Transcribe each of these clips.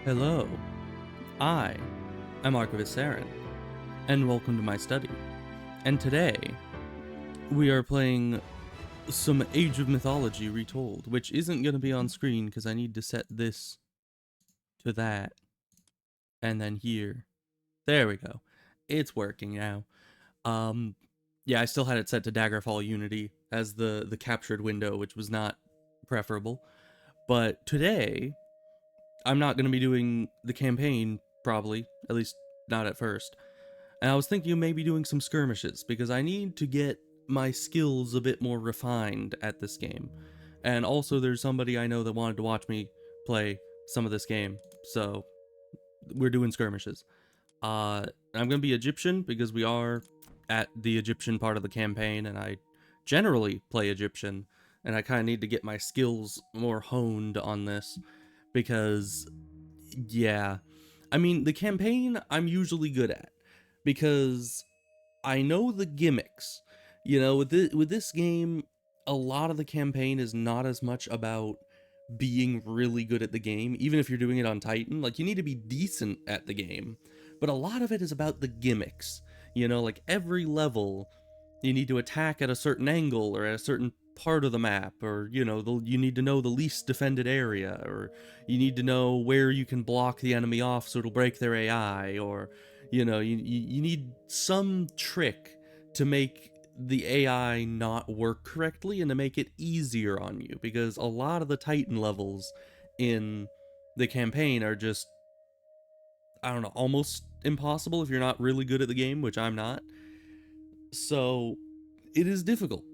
Hello, I am Archivist Saren, and welcome to my study. And today, we are playing some Age of Mythology Retold, which isn't going to be on screen because I need to set this to that, and then here. There we go. It's working now. Um, yeah, I still had it set to Daggerfall Unity as the captured window, which was not preferable. But today, I'm not going to be doing the campaign, probably, at least not at first. And I was thinking of maybe doing some skirmishes, because I need to get my skills a bit more refined at this game. And also there's somebody I know that wanted to watch me play some of this game, so we're doing skirmishes. I'm gonna be Egyptian, because we are at the Egyptian part of the campaign, and I generally play Egyptian, and I kind of need to get my skills more honed on this, because, yeah, I mean, the campaign I'm usually good at, because I know the gimmicks. You know, with this game, a lot of the campaign is not as much about being really good at the game, even if you're doing it on Titan. Like, you need to be decent at the game, but a lot of it is about the gimmicks. You know, like every level, you need to attack at a certain angle or at a certain part of the map, or you know, you need to know the least defended area, or you need to know where you can block the enemy off so it'll break their AI, or you know, you need some trick to make the AI not work correctly and to make it easier on you, because a lot of the Titan levels in the campaign are just, I don't know, almost impossible if you're not really good at the game, which I'm not. So it is difficult.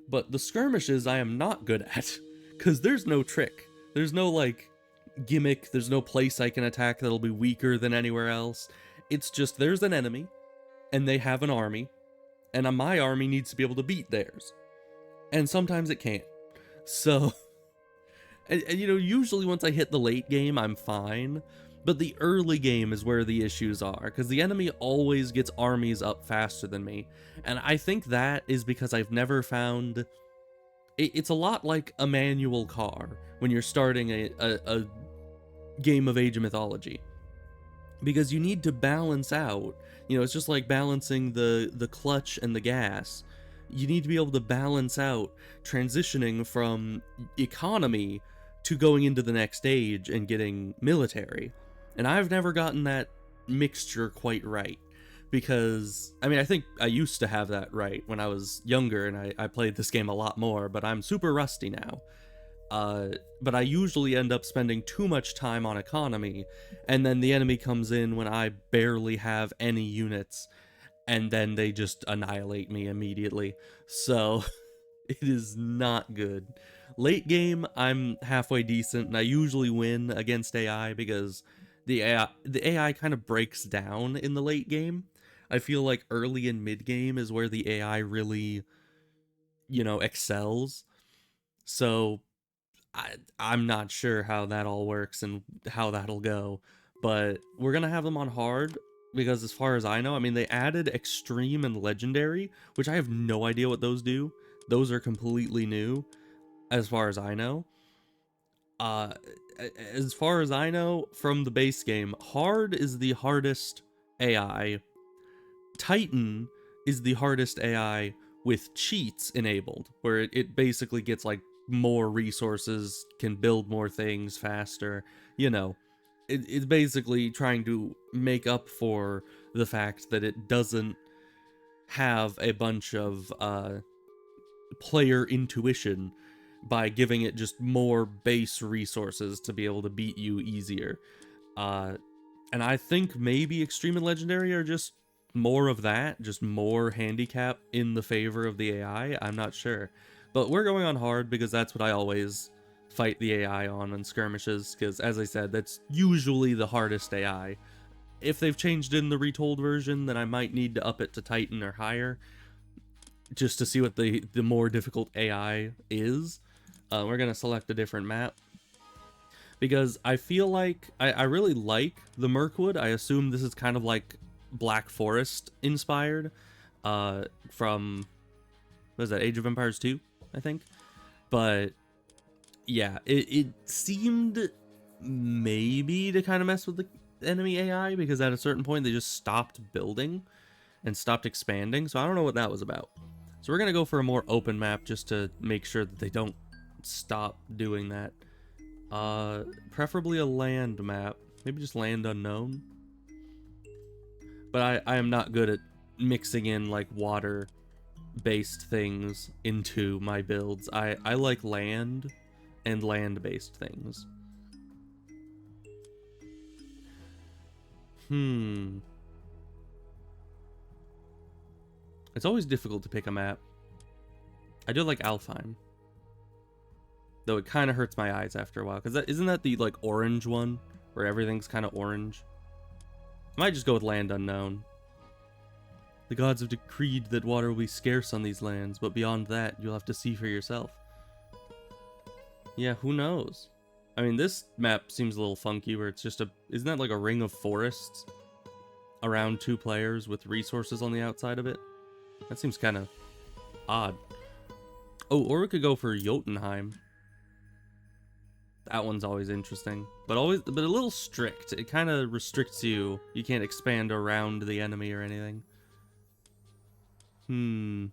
But the skirmishes I am not good at, because there's no trick. There's no, like, gimmick, there's no place I can attack that'll be weaker than anywhere else. It's just there's an enemy, and they have an army, and my army needs to be able to beat theirs. And sometimes it can't. So, and you know, usually once I hit the late game, I'm fine. But the early game is where the issues are, because the enemy always gets armies up faster than me. And I think that is because I've never found... It's a lot like a manual car when you're starting a game of Age of Mythology, because you need to balance out, you know, it's just like balancing the clutch and the gas. You need to be able to balance out transitioning from economy to going into the next stage and getting military. And I've never gotten that mixture quite right, because I mean, I think I used to have that right when I was younger and I played this game a lot more, but I'm super rusty now. But I usually end up spending too much time on economy, and then the enemy comes in when I barely have any units, and then they just annihilate me immediately. So it is not good. Late game, I'm halfway decent, and I usually win against AI, because the AI kind of breaks down in the late game. I feel like early and mid game is where the AI really, you know, excels. So I'm not sure how that all works and how that'll go, but we're gonna have them on hard, because as far as I know, I mean, they added extreme and legendary, which I have no idea what those do. Those are completely new, as far as I know. Uh, as far as I know from the base game, hard is the hardest AI. Titan is the hardest AI with cheats enabled, where it basically gets like more resources, can build more things faster. You know, it's basically trying to make up for the fact that it doesn't have a bunch of player intuition by giving it just more base resources to be able to beat you easier. Uh, and I think maybe Extreme and Legendary are just more of that, just more handicap in the favor of the AI. I'm not sure. But we're going on hard because that's what I always fight the AI on skirmishes, because as I said, that's usually the hardest AI. If they've changed in the Retold version, then I might need to up it to Titan or higher, just to see what the more difficult AI is. We're going to select a different map, because I feel like I really like the Mirkwood. I assume this is kind of like Black Forest inspired, from, what is that, Age of Empires 2, I think. But yeah, it seemed maybe to kind of mess with the enemy AI, because at a certain point they just stopped building and stopped expanding, so I don't know what that was about. So we're gonna go for a more open map just to make sure that they don't stop doing that. Preferably a land map. Maybe just land unknown. But I am not good at mixing in like water based things into my builds. I like land and land based things. It's always difficult to pick a map. I do like Alfheim, though it kind of hurts my eyes after a while, because isn't that the like orange one where everything's kind of orange? I might just go with land unknown. The gods have decreed that water will be scarce on these lands, but beyond that, you'll have to see for yourself. Yeah, who knows? I mean, this map seems a little funky, where it's just isn't that like a ring of forests around 2 players with resources on the outside of it? That seems kind of odd. Oh, or we could go for Jotunheim. That one's always interesting, but a little strict. It kind of restricts you. You can't expand around the enemy or anything. I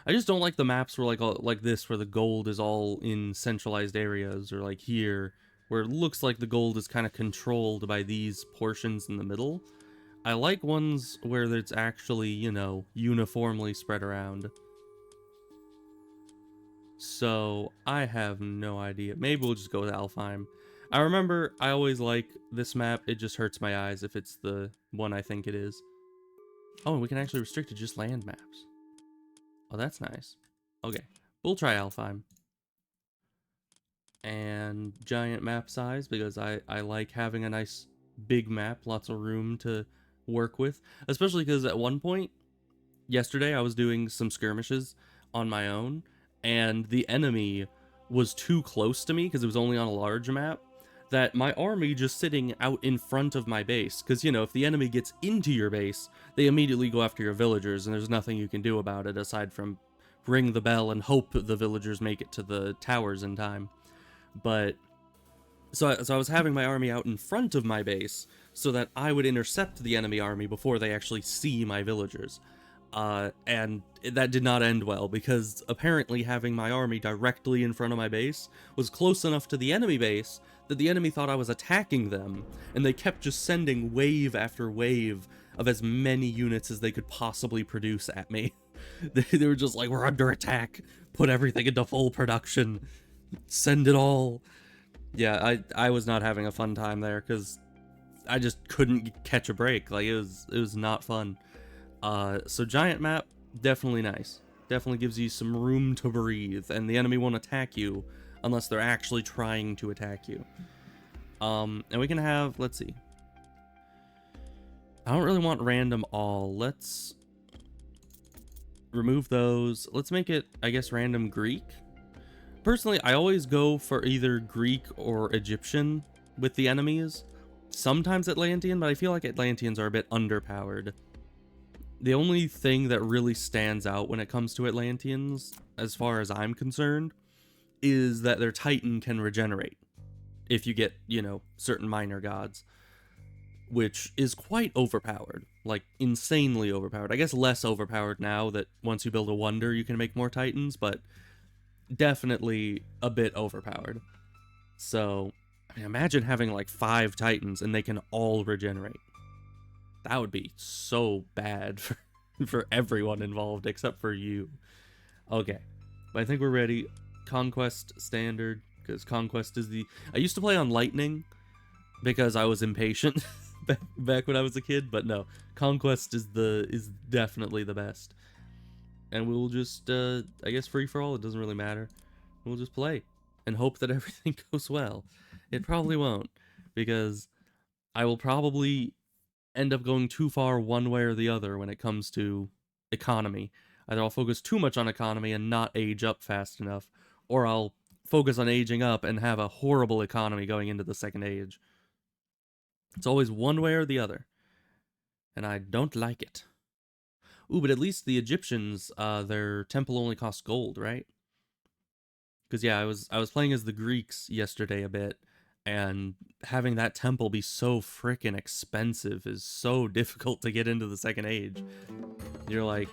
just don't like the maps where like this, where the gold is all in centralized areas, or like here, where it looks like the gold is kind of controlled by these portions in the middle. I like ones where it's actually, you know, uniformly spread around. So I have no idea. Maybe we'll just go with Alfheim. I remember I always like this map. It just hurts my eyes if it's the one I think it is. Oh, and we can actually restrict to just land maps. Oh, that's nice. Okay, we'll try Alfheim. And giant map size, because I like having a nice big map, lots of room to work with. Especially because at one point, yesterday, I was doing some skirmishes on my own, and the enemy was too close to me because it was only on a large map, that my army just sitting out in front of my base, because, you know, if the enemy gets into your base, they immediately go after your villagers, and there's nothing you can do about it aside from ring the bell and hope the villagers make it to the towers in time. But so I was having my army out in front of my base so that I would intercept the enemy army before they actually see my villagers. And that did not end well, because apparently having my army directly in front of my base was close enough to the enemy base that the enemy thought I was attacking them, and they kept just sending wave after wave of as many units as they could possibly produce at me. They were just like, we're under attack, put everything into full production, send it all. Yeah, I was not having a fun time there, because I just couldn't catch a break. Like, it was not fun. So giant map, definitely nice. Definitely gives you some room to breathe, and the enemy won't attack you unless they're actually trying to attack you. And we can have, let's see. I don't really want random all. Let's remove those. Let's make it, I guess, random Greek. Personally, I always go for either Greek or Egyptian with the enemies. Sometimes Atlantean, but I feel like Atlanteans are a bit underpowered. The only thing that really stands out when it comes to Atlanteans, as far as I'm concerned, is that their Titan can regenerate if you get, you know, certain minor gods, which is quite overpowered, like insanely overpowered. I guess less overpowered now that once you build a wonder, you can make more Titans, but definitely a bit overpowered. So, I mean, imagine having like 5 Titans and they can all regenerate. That would be so bad for everyone involved except for you. Okay, but I think we're ready. Conquest standard, because Conquest is the... I used to play on Lightning because I was impatient back when I was a kid, but no, Conquest is definitely the best. And we'll just, I guess, free for all. It doesn't really matter. We'll just play and hope that everything goes well. It probably won't, because I will probably end up going too far one way or the other when it comes to economy. Either I'll focus too much on economy and not age up fast enough, or I'll focus on aging up and have a horrible economy going into the second age. It's always one way or the other, and I don't like it. Ooh, but at least the Egyptians, their temple only costs gold, right? Because yeah, I was playing as the Greeks yesterday a bit, and having that temple be so freaking expensive is so difficult to get into the Second Age. You're like,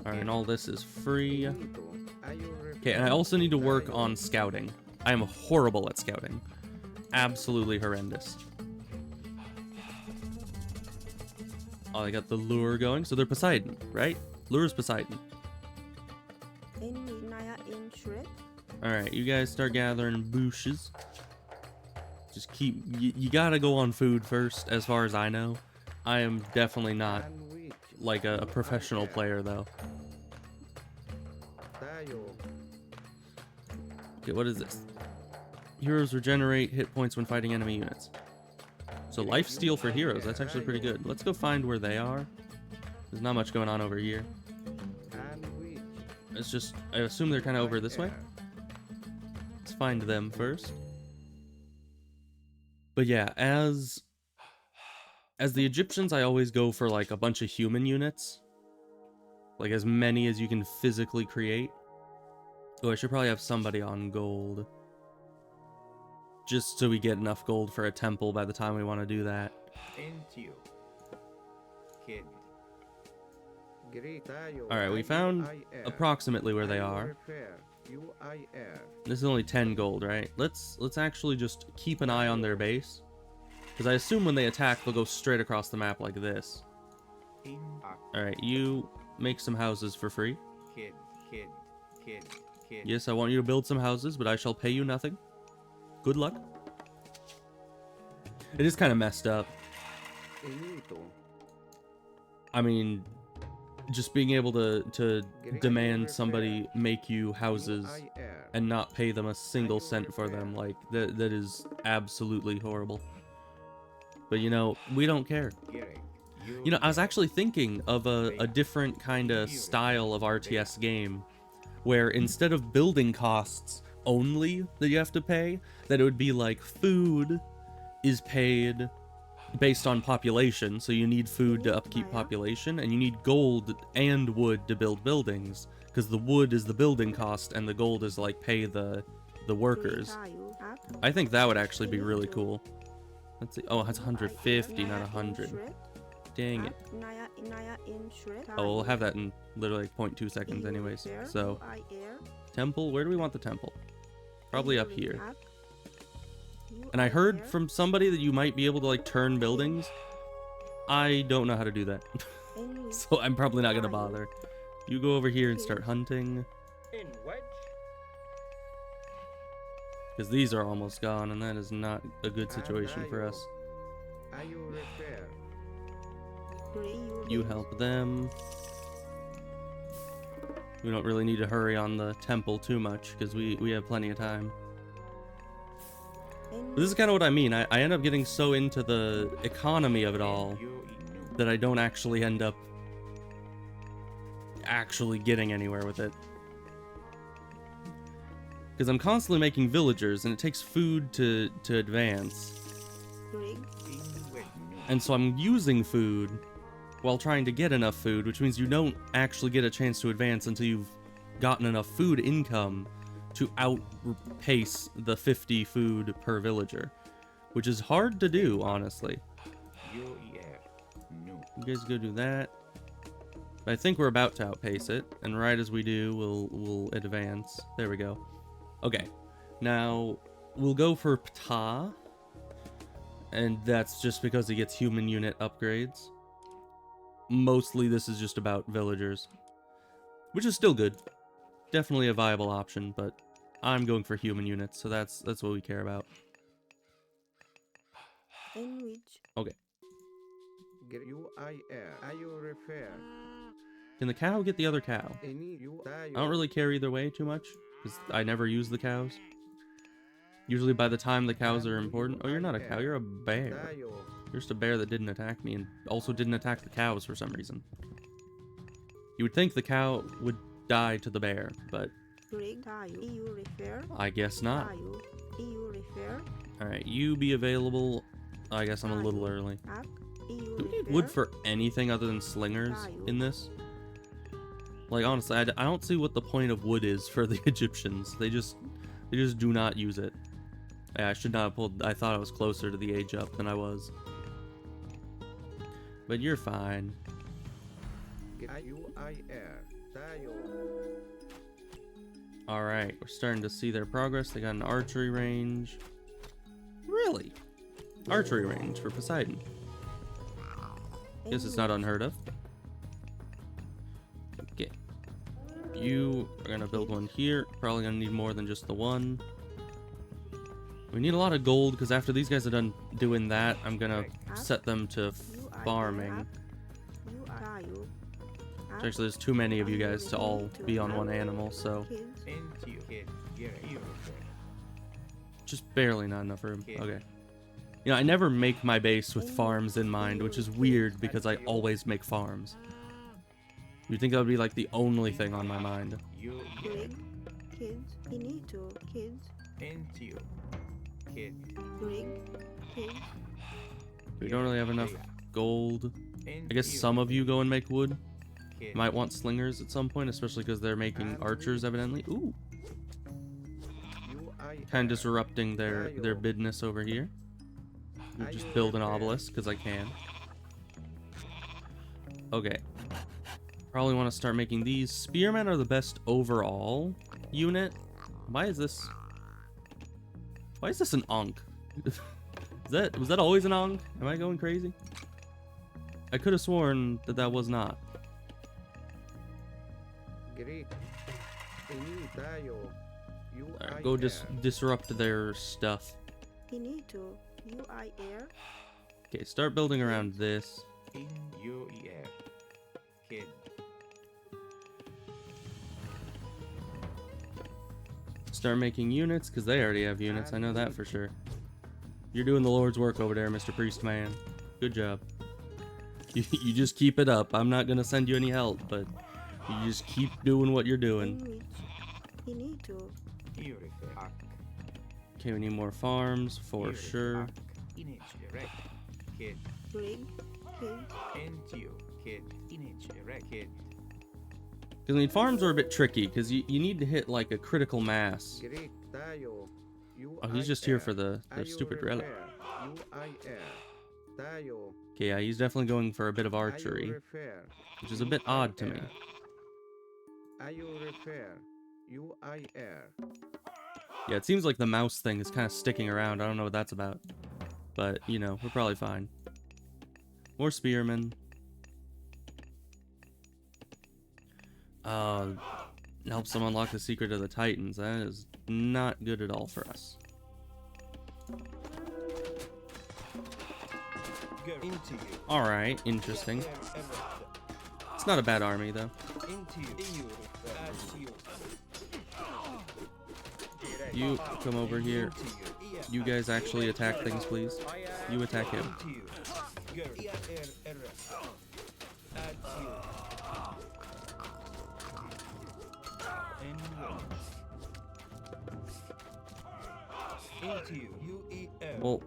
alright, and all this is free. Okay, and I also need to work on scouting. I am horrible at scouting. Absolutely horrendous. Oh, I got the lure going. So they're Poseidon, right? Lure's Poseidon. Alright, you guys start gathering bushes. Just keep... You gotta go on food first, as far as I know. I am definitely not, like, a professional player, though. Okay, what is this? Heroes regenerate hit points when fighting enemy units. So lifesteal for heroes, that's actually pretty good. Let's go find where they are. There's not much going on over here. It's just, I assume they're kind of over this way. Let's find them first. But yeah, as the Egyptians, I always go for like a bunch of human units. Like as many as you can physically create. Oh, I should probably have somebody on gold. Just so we get enough gold for a temple by the time we want to do that. Alright, we found approximately where they are. This is only 10 gold, right? Let's actually just keep an eye on their base. Because I assume when they attack, they'll go straight across the map like this. Alright, you make some houses for free. Yes, I want you to build some houses, but I shall pay you nothing. Good luck. It is kind of messed up. I mean, just being able to demand somebody make you houses and not pay them a single cent for them, like, that is absolutely horrible. But, you know, we don't care. You know, I was actually thinking of a different kind of style of RTS game, where instead of building costs only that you have to pay, that it would be like food is paid based on population, so you need food to upkeep population, and you need gold and wood to build buildings, because the wood is the building cost and the gold is like pay the workers. I think that would actually be really cool. Let's see. Oh, it's 150, not 100. Dang it. Oh, we'll have that in literally 0.2 seconds anyways. So, temple, where do we want the temple? Probably up here. And I heard from somebody that you might be able to like turn buildings. I don't know how to do that. So I'm probably not gonna bother. You go over here and start hunting. Because these are almost gone, and that is not a good situation for us. You help them. We don't really need to hurry on the temple too much, because we have plenty of time. This is kind of what I mean. I end up getting so into the economy of it all that I don't actually end up actually getting anywhere with it. Because I'm constantly making villagers, and it takes food to advance. And so I'm using food while trying to get enough food, which means you don't actually get a chance to advance until you've gotten enough food income to outpace the 50 food per villager, which is hard to do, honestly. You guys go do that. But I think we're about to outpace it, and right as we do, we'll advance. There we go. Okay, now we'll go for Ptah, and that's just because he gets human unit upgrades. Mostly this is just about villagers, which is still good. Definitely a viable option, but I'm going for human units, so that's what we care about. Okay. Can the cow get the other cow? I don't really care either way too much, because I never use the cows. Usually by the time the cows are important... Oh, you're not a cow, you're a bear. You're just a bear that didn't attack me, and also didn't attack the cows for some reason. You would think the cow would die to the bear, but... I guess not. Alright, you be available. I guess I'm a little early. Do we need wood for anything other than slingers in this? Like, honestly, I don't see what the point of wood is for the Egyptians. They just do not use it. Yeah, I should not have pulled. I thought I was closer to the age up than I was. But you're fine. Alright, we're starting to see their progress. They got an archery range. Really? Archery range for Poseidon. Guess it's not unheard of. Okay. You are gonna build one here. Probably gonna need more than just the one. We need a lot of gold because after these guys are done doing that, I'm gonna set them to farming. Actually, there's too many of you guys to all be on one animal, so just barely not enough room. Okay. You know, I never make my base with farms in mind, which is weird because I always make farms. You'd think that would be like the only thing on my mind. We don't really have enough gold. I guess some of you go and make wood. Might want slingers at some point, especially because they're making archers, evidently. Ooh. Kind of disrupting their business over here. We'll just build an obelisk, because I can. Okay. Probably want to start making these. Spearmen are the best overall unit. Why is this an Ankh? Was that always an Ankh? Am I going crazy? I could have sworn that was not. Right, go disrupt their stuff. Okay, start building around this. Start making units, because they already have units. I know that for sure. You're doing the Lord's work over there, Mr. Priest Man. Good job. You just keep it up. I'm not going to send you any help, but you just keep doing what you're doing. Okay, we need more farms, for sure. I mean, farms are a bit tricky, because you need to hit, like, a critical mass. Oh, he's just here for the stupid relic. Okay, yeah, he's definitely going for a bit of archery, which is a bit odd to me. Yeah, it seems like the mouse thing is kind of sticking around. I don't know what that's about. But, you know, we're probably fine. More spearmen. Helps them unlock the secret of the Titans. That is not good at all for us. Alright, interesting. It's not a bad army, though. You come over here. You guys actually attack things, please. You attack him. Well,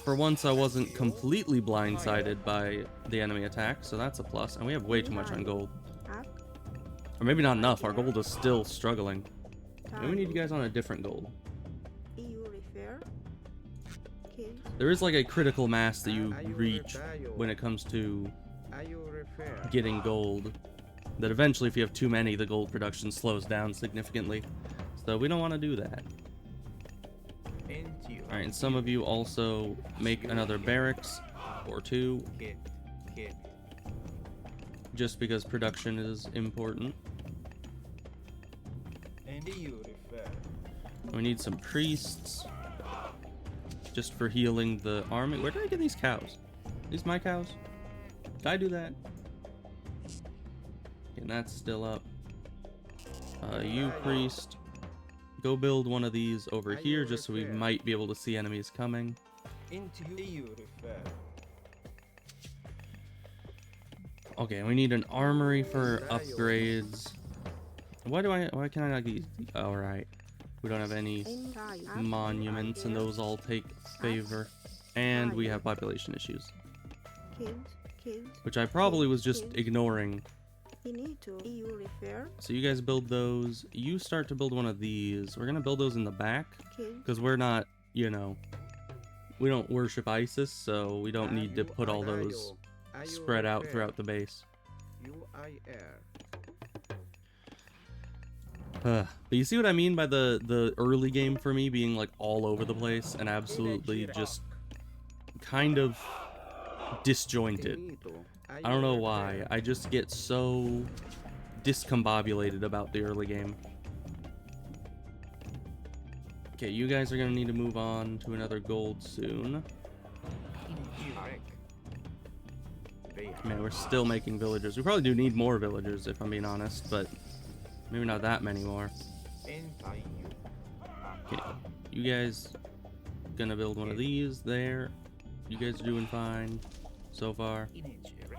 for once I wasn't completely blindsided by the enemy attack, so that's a plus. And we have way too much on gold. Or maybe not enough, our gold is still struggling. Maybe we need you guys on a different gold. There is like a critical mass that you reach when it comes to getting gold. That eventually, if you have too many, the gold production slows down significantly. So we don't want to do that. Alright, and some of you also make another barracks or two. Just because production is important. We need some priests. Just for healing the army. Where did I get these cows? These my cows? Did I do that? And that's still up. You priest. Go build one of these over here just so we might be able to see enemies coming. Okay, we need an armory for upgrades. Why can I not get... Alright. We don't have any monuments and those all take favor. And we have population issues. which I probably was just ignoring. You refer? So you guys build those. You start to build one of these. We're gonna build those in the back, because we're not, you know, we don't worship ISIS, so we don't need to put all those spread out throughout the base. But you see what I mean by the early game for me being like all over the place and absolutely just kind of disjointed. I don't know why. I just get so discombobulated about the early game. Okay, you guys are gonna need to move on to another gold soon. Man, we're still making villagers. We probably do need more villagers, if I'm being honest, but maybe not that many more. Okay, you guys gonna build one of these there. You guys are doing fine so far.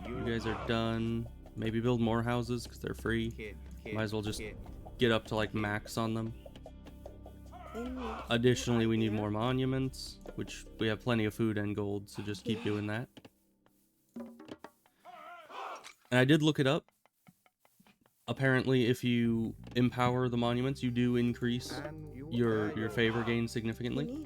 You guys are done. Maybe build more houses because they're free. Might as well just get up to like max on them. Additionally, we need more monuments, which we have plenty of food and gold, so just keep doing that. And I did look it up. Apparently, if you empower the monuments, you do increase your favor gain significantly,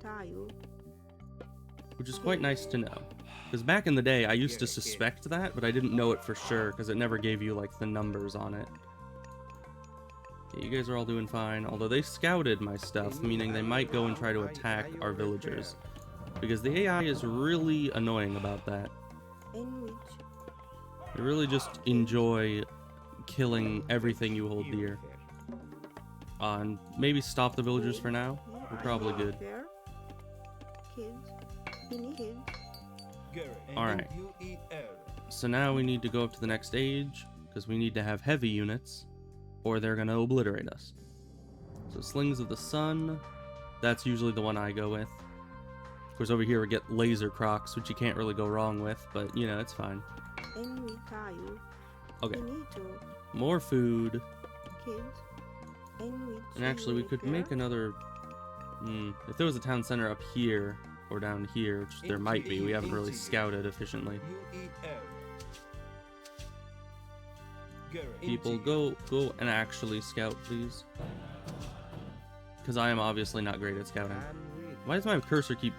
which is quite nice to know. Because back in the day, I used to suspect that, but I didn't know it for sure, because it never gave you, like, the numbers on it. Yeah, you guys are all doing fine, although they scouted my stuff, meaning they might go and try to attack our villagers. Because the AI is really annoying about that. They really just enjoy killing everything you hold dear. And maybe stop the villagers for now. We're probably good. Alright. So now we need to go up to the next stage, because we need to have heavy units, or they're gonna obliterate us. So Slings of the Sun, that's usually the one I go with. Of course, over here we get Laser Crocs, which you can't really go wrong with, but, you know, it's fine. Okay. More food. And actually, we could make another... if there was a town center up here, or down here, which there might be, we haven't really scouted efficiently. People, go and actually scout, please. Because I am obviously not great at scouting. Why does my cursor keep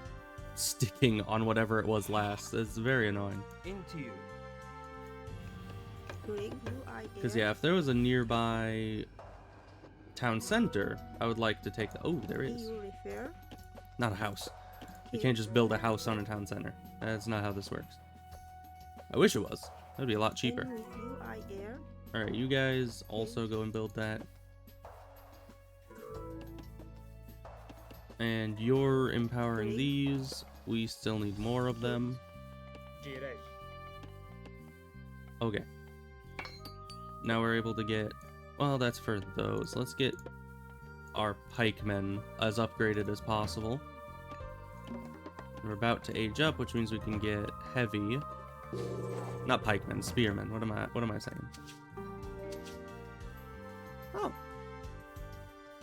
sticking on whatever it was last? It's very annoying. Because, yeah, if there was a nearby town center, I would like to take the... Oh, there is. Not a house. You can't just build a house on a town center. That's not how this works. I wish it was. That would be a lot cheaper. Alright, you guys also go and build that. And you're empowering these. We still need more of them. Okay. Now we're able to get... Well, that's for those. Let's get our pikemen as upgraded as possible. We're about to age up, which means we can get heavy. Not pikemen, spearmen. What am I saying? Oh.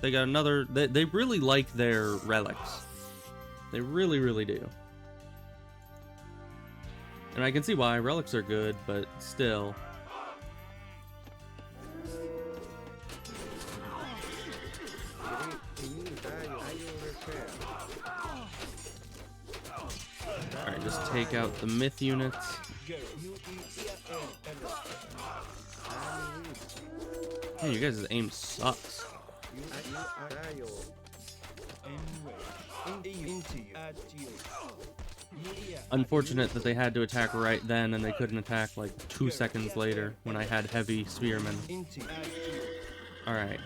They got another... They really like their relics. They really, really do. And I can see why. Relics are good, but still... Alright, just take out the myth units. Man, you guys' aim sucks. Unfortunate that they had to attack right then and they couldn't attack like 2 seconds later when I had heavy spearmen. Alright.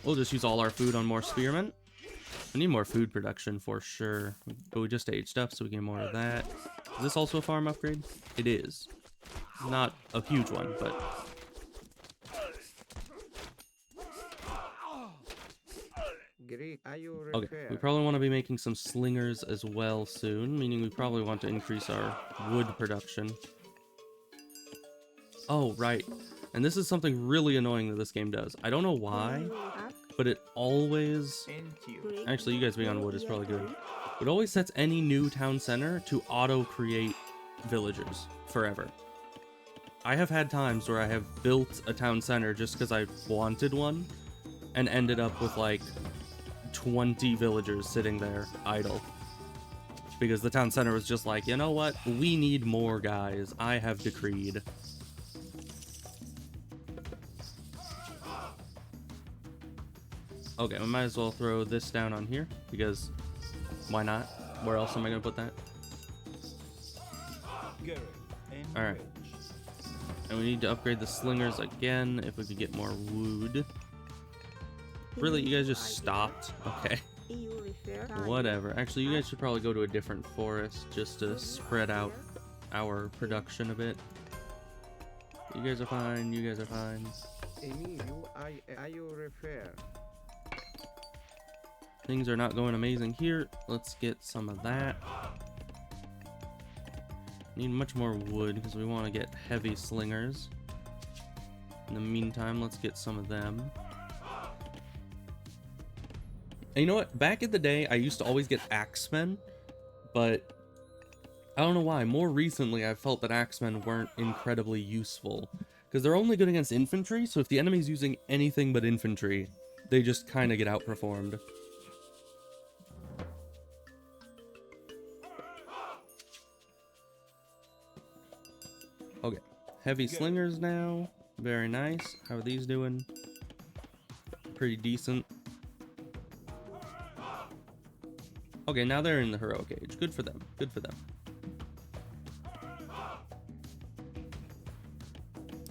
We'll just use all our food on more spearmen. We need more food production for sure, but we just aged up so we get more of that. Is this also a farm upgrade? It is. Not a huge one, but... Okay, we probably want to be making some slingers as well soon, meaning we probably want to increase our wood production. Oh, right. And this is something really annoying that this game does. I don't know why, but it always... Actually, you guys being on wood is probably good. It always sets any new town center to auto-create villagers forever. I have had times where I have built a town center just because I wanted one, and ended up with like 20 villagers sitting there idle. Because the town center was just like, you know what? We need more guys. I have decreed. Okay, we might as well throw this down on here, because why not? Where else am I going to put that? Alright. And we need to upgrade the slingers again, if we could get more wood. Really, you guys just stopped? Okay. Whatever. Actually, you guys should probably go to a different forest, just to spread out our production a bit. You guys are fine, you guys are fine. Things are not going amazing here. Let's get some of that. Need much more wood because we want to get heavy slingers. In the meantime, let's get some of them. And you know what? Back in the day, I used to always get axemen, but I don't know why. More recently, I've felt that axemen weren't incredibly useful because they're only good against infantry. So if the enemy's using anything but infantry, they just kind of get outperformed. Okay, heavy slingers now. Very nice. How are these doing? Pretty decent. Okay, now they're in the heroic age. Good for them. Good for them.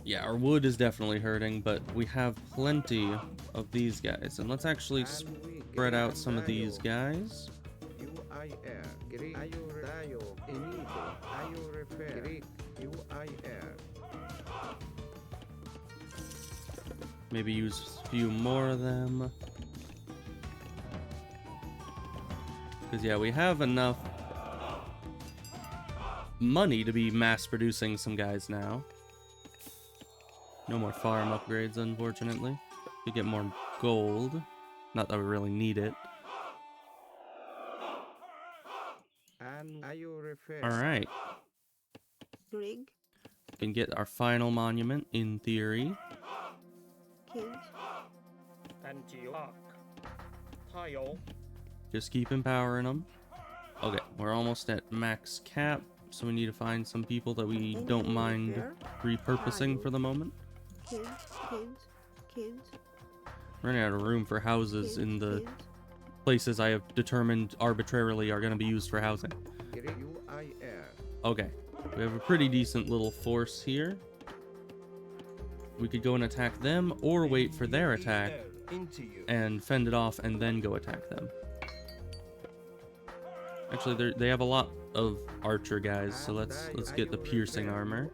Yeah, our wood is definitely hurting, but we have plenty of these guys. And let's actually spread out some of these guys. Maybe use a few more of them. Because, yeah, we have enough money to be mass producing some guys now. No more farm upgrades, unfortunately. We get more gold. Not that we really need it. Alright. We can get our final monument, in theory. Just keep empowering them. Okay, we're almost at max cap, so we need to find some people that we don't mind repurposing for the moment. Running out of room for houses in the places I have determined arbitrarily are going to be used for housing. Okay, we have a pretty decent little force here. We could go and attack them, or wait for their attack and fend it off and then go attack them. Actually, they have a lot of archer guys, so let's get the piercing armor.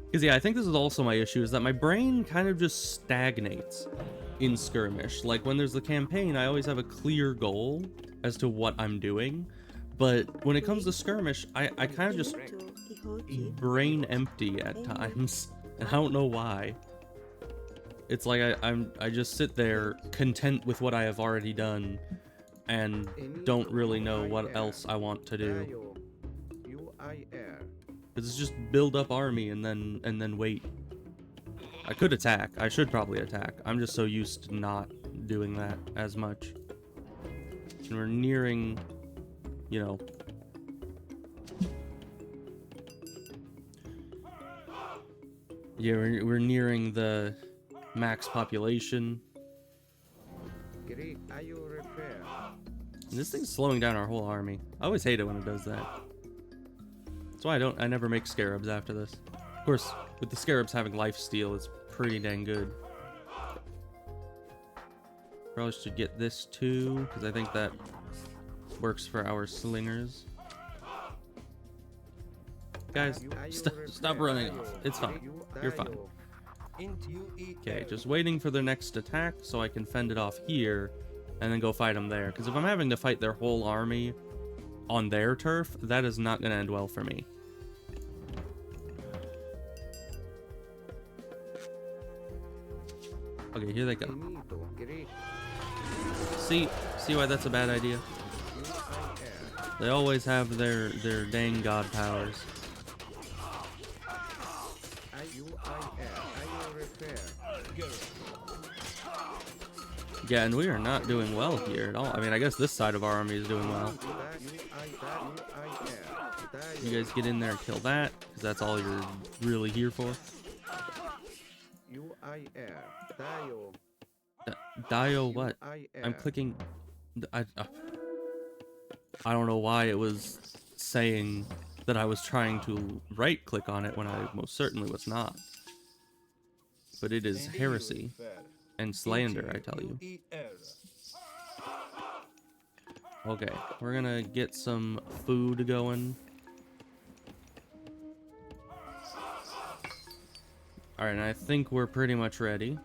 Because, yeah, I think this is also my issue, is that my brain kind of just stagnates in Skirmish. Like, when there's the campaign, I always have a clear goal as to what I'm doing. But when it comes to Skirmish, I kind of just brain empty at times. And I don't know why. It's like I just sit there content with what I have already done and don't really know what else I want to do. It's just build up army and then wait. I could attack. I should probably attack. I'm just so used to not doing that as much. And we're nearing, you know, yeah, we're nearing the max population. And this thing's slowing down our whole army. I always hate it when it does that. That's why I never make scarabs after this. Of course, with the scarabs having lifesteal, it's pretty dang good. Probably should get this too, because I think that works for our slingers. Guys, stop running off. It's fine. You're fine. Okay, just waiting for their next attack so I can fend it off here and then go fight them there. Because if I'm having to fight their whole army on their turf, that is not going to end well for me. Okay, here they go. See why that's a bad idea? They always have their dang god powers. Yeah, and we are not doing well here at all. I mean, I guess this side of our army is doing well. You guys get in there and kill that, because that's all you're really here for. Dio what? I'm clicking... I don't know why it was saying that I was trying to right-click on it when I most certainly was not. But it is heresy and slander, I tell you. Okay, we're gonna get some food going. Alright, and I think we're pretty much ready.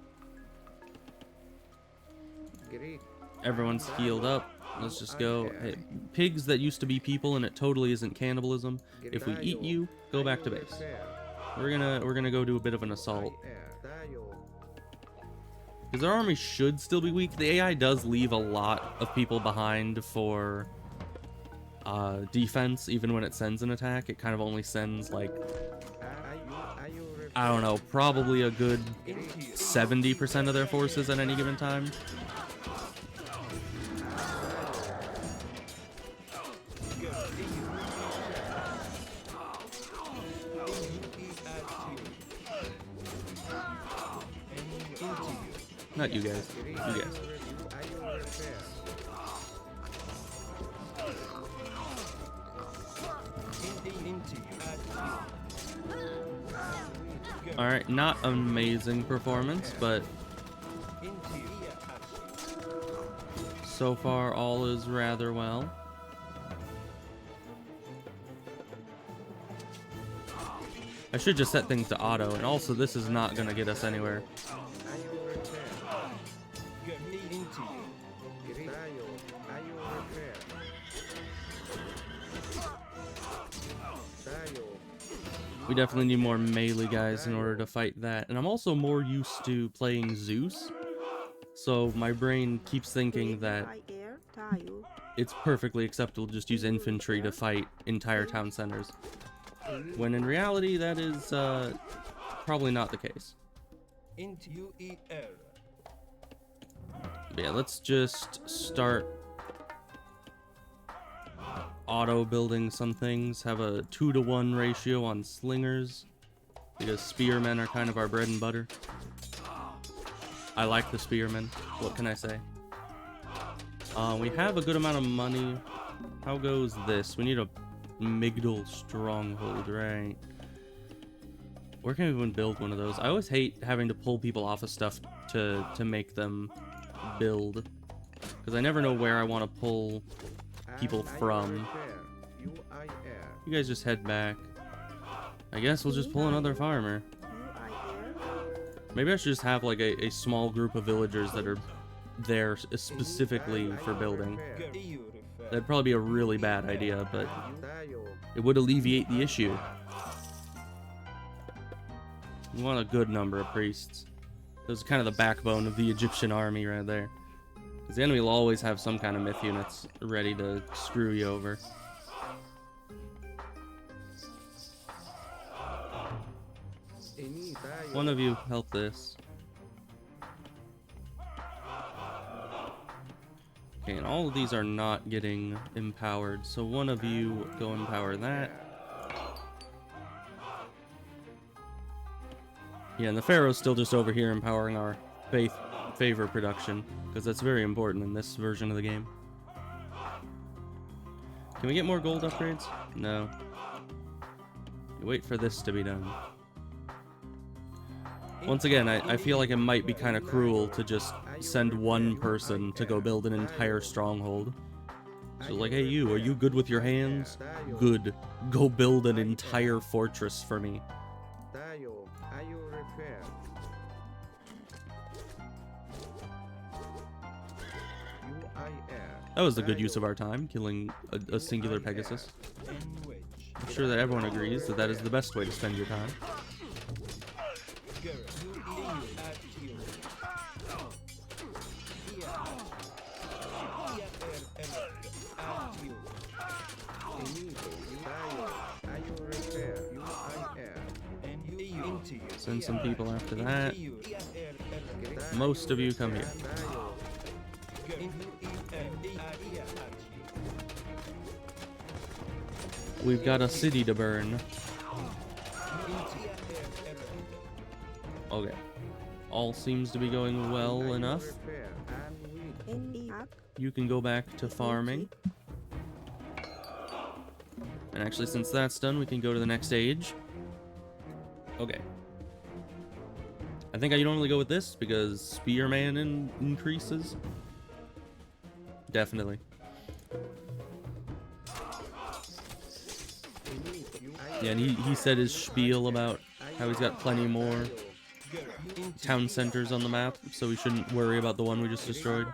Everyone's healed up. Let's just go. Hey, pigs that used to be people, and it totally isn't cannibalism. If we eat you, go back to base. We're gonna go do a bit of an assault. Because our army should still be weak. The AI does leave a lot of people behind for defense, even when it sends an attack. It kind of only sends, like, I don't know, probably a good 70% of their forces at any given time. Not you guys. You guys. Alright, not amazing performance, but so far all is rather well. I should just set things to auto, and also this is not going to get us anywhere. We definitely need more melee guys in order to fight that. And I'm also more used to playing Zeus, so my brain keeps thinking that it's perfectly acceptable to just use infantry to fight entire town centers, when in reality that is probably not the case. But yeah, let's just start auto building some things. Have a 2-to-1 ratio on slingers, because spearmen are kind of our bread and butter. I like the spearmen, what can I say? We have a good amount of money. How goes this? We need a Migdal stronghold, right? Where can we even build one of those? I always hate having to pull people off of stuff to make them build, because I never know where I want to pull people from. You guys just head back. I guess we'll just pull another farmer. Maybe I should just have like a small group of villagers that are there specifically for building. That'd probably be a really bad idea, but it would alleviate the issue. We want a good number of priests. Those are kind of the backbone of the Egyptian army right there. Because the enemy will always have some kind of myth units ready to screw you over. One of you help this. Okay, and all of these are not getting empowered, so one of you go empower that. Yeah, and the Pharaoh's still just over here empowering our favor production, because that's very important in this version of the game. Can we get more gold upgrades? No. You wait for this to be done. Once again, I feel like it might be kind of cruel to just send one person to go build an entire stronghold. So like, hey you, are you good with your hands? Good. Go build an entire fortress for me. That was a good use of our time, killing a singular Pegasus. I'm sure that everyone agrees that that is the best way to spend your time. Send some people after that. Most of you come here. We've got a city to burn. Okay. All seems to be going well enough. You can go back to farming. And actually, since that's done, we can go to the next stage. Okay. I think I normally go with this because Spearman increases. Definitely. Yeah, and he said his spiel about how he's got plenty more town centers on the map, so we shouldn't worry about the one we just destroyed.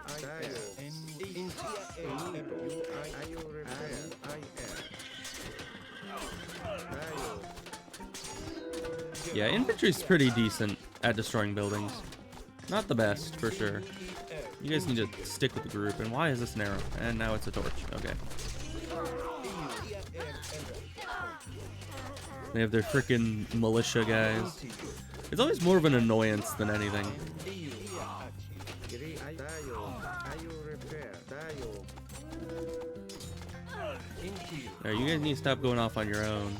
Yeah, infantry's pretty decent at destroying buildings. Not the best, for sure. You guys need to stick with the group. And why is this an arrow? And now it's a torch. Okay. They have their frickin' militia guys. It's always more of an annoyance than anything. Alright, you guys need to stop going off on your own.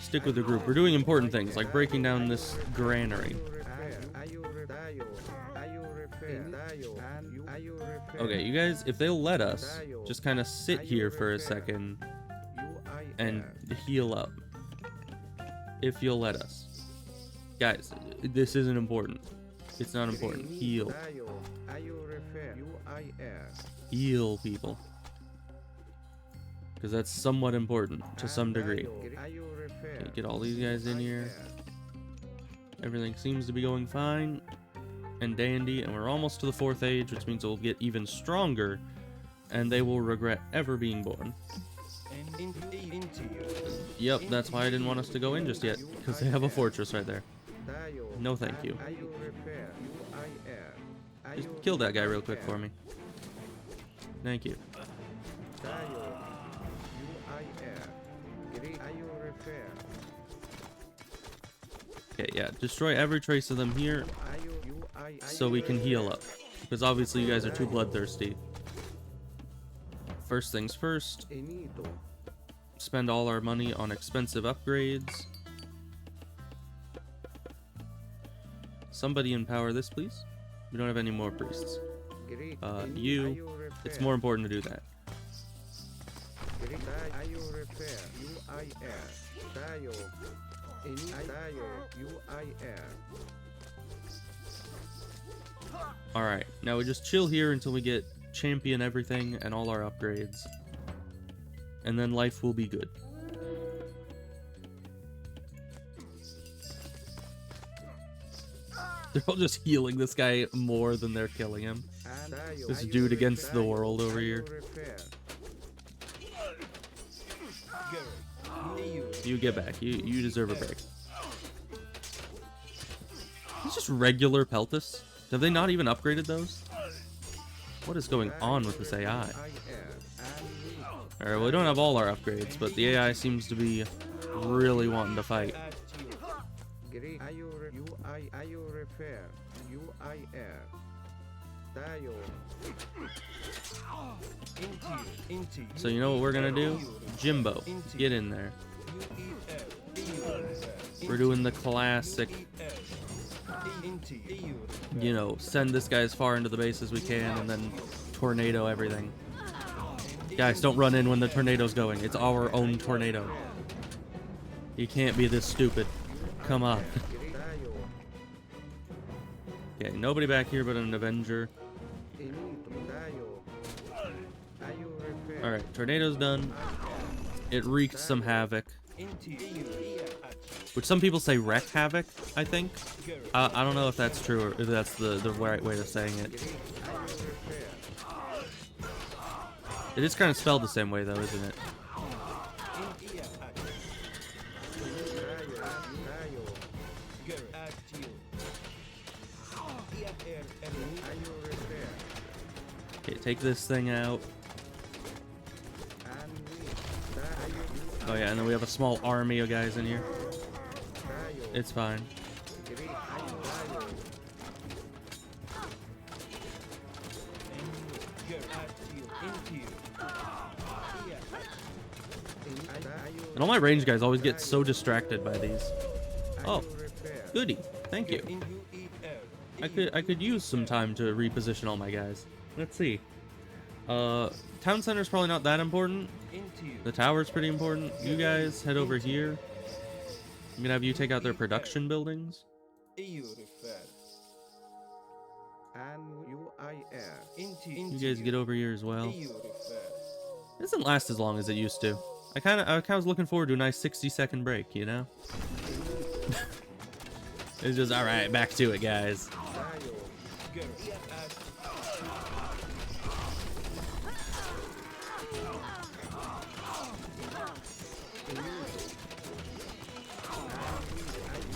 Stick with the group. We're doing important things, like breaking down this granary. Okay, you guys, if they'll let us, just kind of sit here for a second and heal up. If you'll let us. Guys, this isn't important. It's not important. Heal. Heal, people. Because that's somewhat important to some degree. Okay, get all these guys in here. Everything seems to be going fine and dandy, and we're almost to the 4th age, which means we'll get even stronger, and they will regret ever being born. Yep, that's why I didn't want us to go in just yet, because they have a fortress right there. No thank you. Just kill that guy real quick for me. Thank you. Okay, yeah, destroy every trace of them here so we can heal up. Because obviously you guys are too bloodthirsty. First things first, spend all our money on expensive upgrades. Somebody empower this, please. We don't have any more priests. It's more important to do that. Alright, now we just chill here until we get champion everything and all our upgrades. And then life will be good. They're all just healing this guy more than they're killing him. This dude against the world over here. You get back. You deserve a break. It's just regular Peltus. Have they not even upgraded those? What is going on with this AI? Alright, well, we don't have all our upgrades, but the AI seems to be really wanting to fight. So you know what we're gonna do? Jimbo, get in there. We're doing the classic, you know, send this guy as far into the base as we can and then tornado everything. Guys, don't run in when the tornado's going. It's our own tornado. You can't be this stupid. Come on. Okay, nobody back here but an Avenger. Alright, tornado's done. It wreaked some havoc. Which some people say wreck havoc, I think. I don't know if that's true or if that's the right way of saying it. It is kind of spelled the same way though, isn't it? Okay, take this thing out. Oh yeah, and then we have a small army of guys in here. It's fine. And all my range guys always get so distracted by these. Oh, goody. Thank you. I could use some time to reposition all my guys. Let's see. Town center's probably not that important. The tower's pretty important. You guys head over here. I'm gonna have you take out their production buildings. You guys get over here as well. It doesn't last as long as it used to. I kind of was looking forward to a nice 60-second break, you know? It's just, alright, back to it, guys.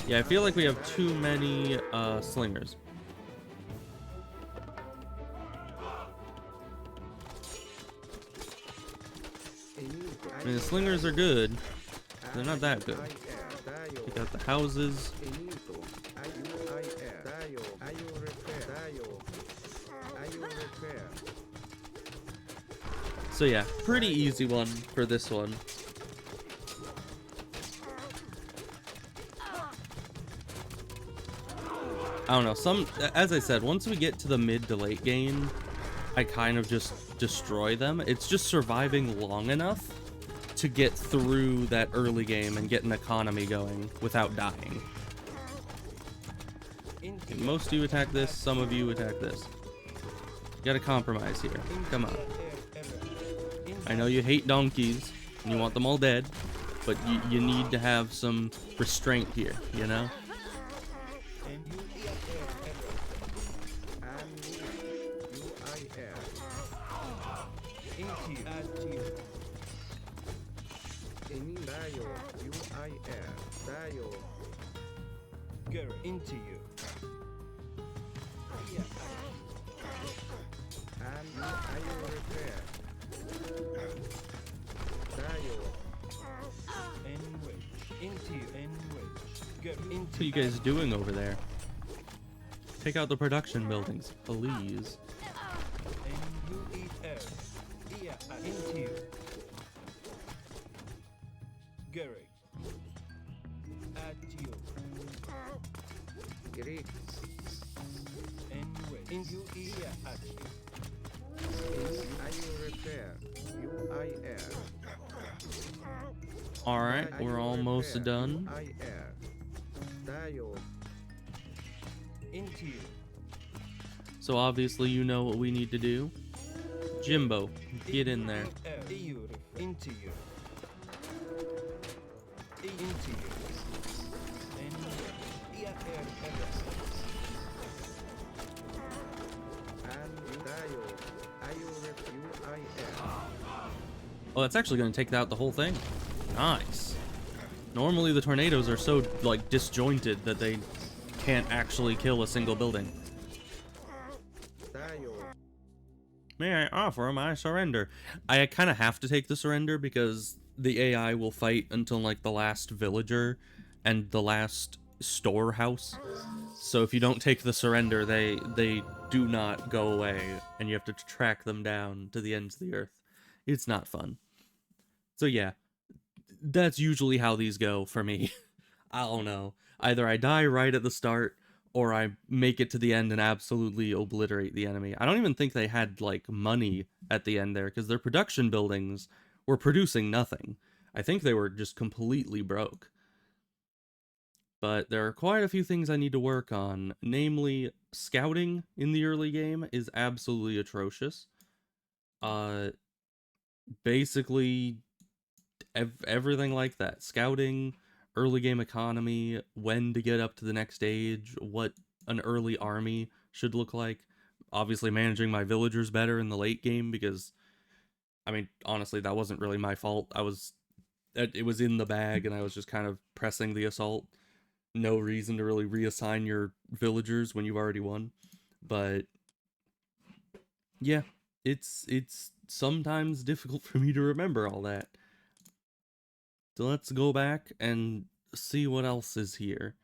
Yeah, I feel like we have too many slingers. I mean, the slingers are good. They're not that good. Take out the houses. So yeah, pretty easy one for this one. I don't know, as I said, once we get to the mid to late game, I kind of just destroy them. It's just surviving long enough to get through that early game and get an economy going without dying. And most of you attack this, some of you attack this. You gotta compromise here. Come on. I know you hate donkeys and you want them all dead, but you need to have some restraint here, you know? Into you. And I will repair. Into you. What are you guys doing over there? Take out the production buildings, please. And you eat air. Into you. Gary. At you. Gary. Anyway. In you eat at you. I will repair. You I air. Alright, we're almost done. I air. Into you. So obviously you know what we need to do. Jimbo, get in there. Into you. Into you. Oh, that's actually going to take out the whole thing. Nice. Normally the tornadoes are so, like, disjointed that they can't actually kill a single building. May I offer my surrender? I kind of have to take the surrender because the AI will fight until, like, the last villager and the last storehouse. So if you don't take the surrender, they do not go away, and you have to track them down to the ends of the earth. It's not fun. So yeah, that's usually how these go for me. I don't know. Either I die right at the start, or I make it to the end and absolutely obliterate the enemy. I don't even think they had, like, money at the end there, because their production buildings were producing nothing. I think they were just completely broke. But there are quite a few things I need to work on. Namely, scouting in the early game is absolutely atrocious. Basically, everything like that. Scouting, early game economy, when to get up to the next stage, what an early army should look like. Obviously managing my villagers better in the late game because, I mean, honestly, that wasn't really my fault. It was in the bag and I was just kind of pressing the assault. No reason to really reassign your villagers when you've already won. But yeah, it's sometimes difficult for me to remember all that. So let's go back and see what else is here.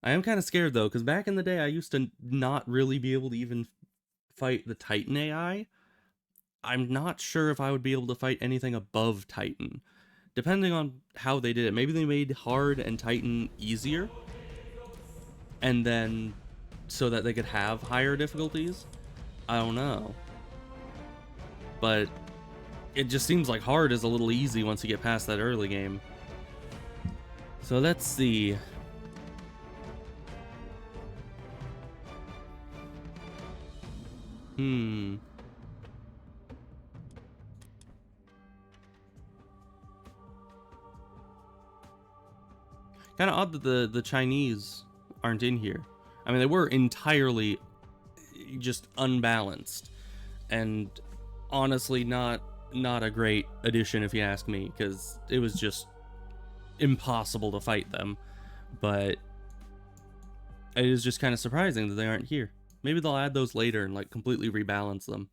I am kind of scared though, because back in the day I used to not really be able to even fight the Titan AI. I'm not sure if I would be able to fight anything above Titan, depending on how they did it. Maybe they made hard and Titan easier, and then so that they could have higher difficulties. I don't know. But it just seems like hard is a little easy once you get past that early game. So let's see. Kind of odd that the Chinese aren't in here. I mean, they were entirely just unbalanced, and honestly not a great addition if you ask me, because it was just impossible to fight them. But it is just kind of surprising that they aren't here. Maybe they'll add those later and like completely rebalance them.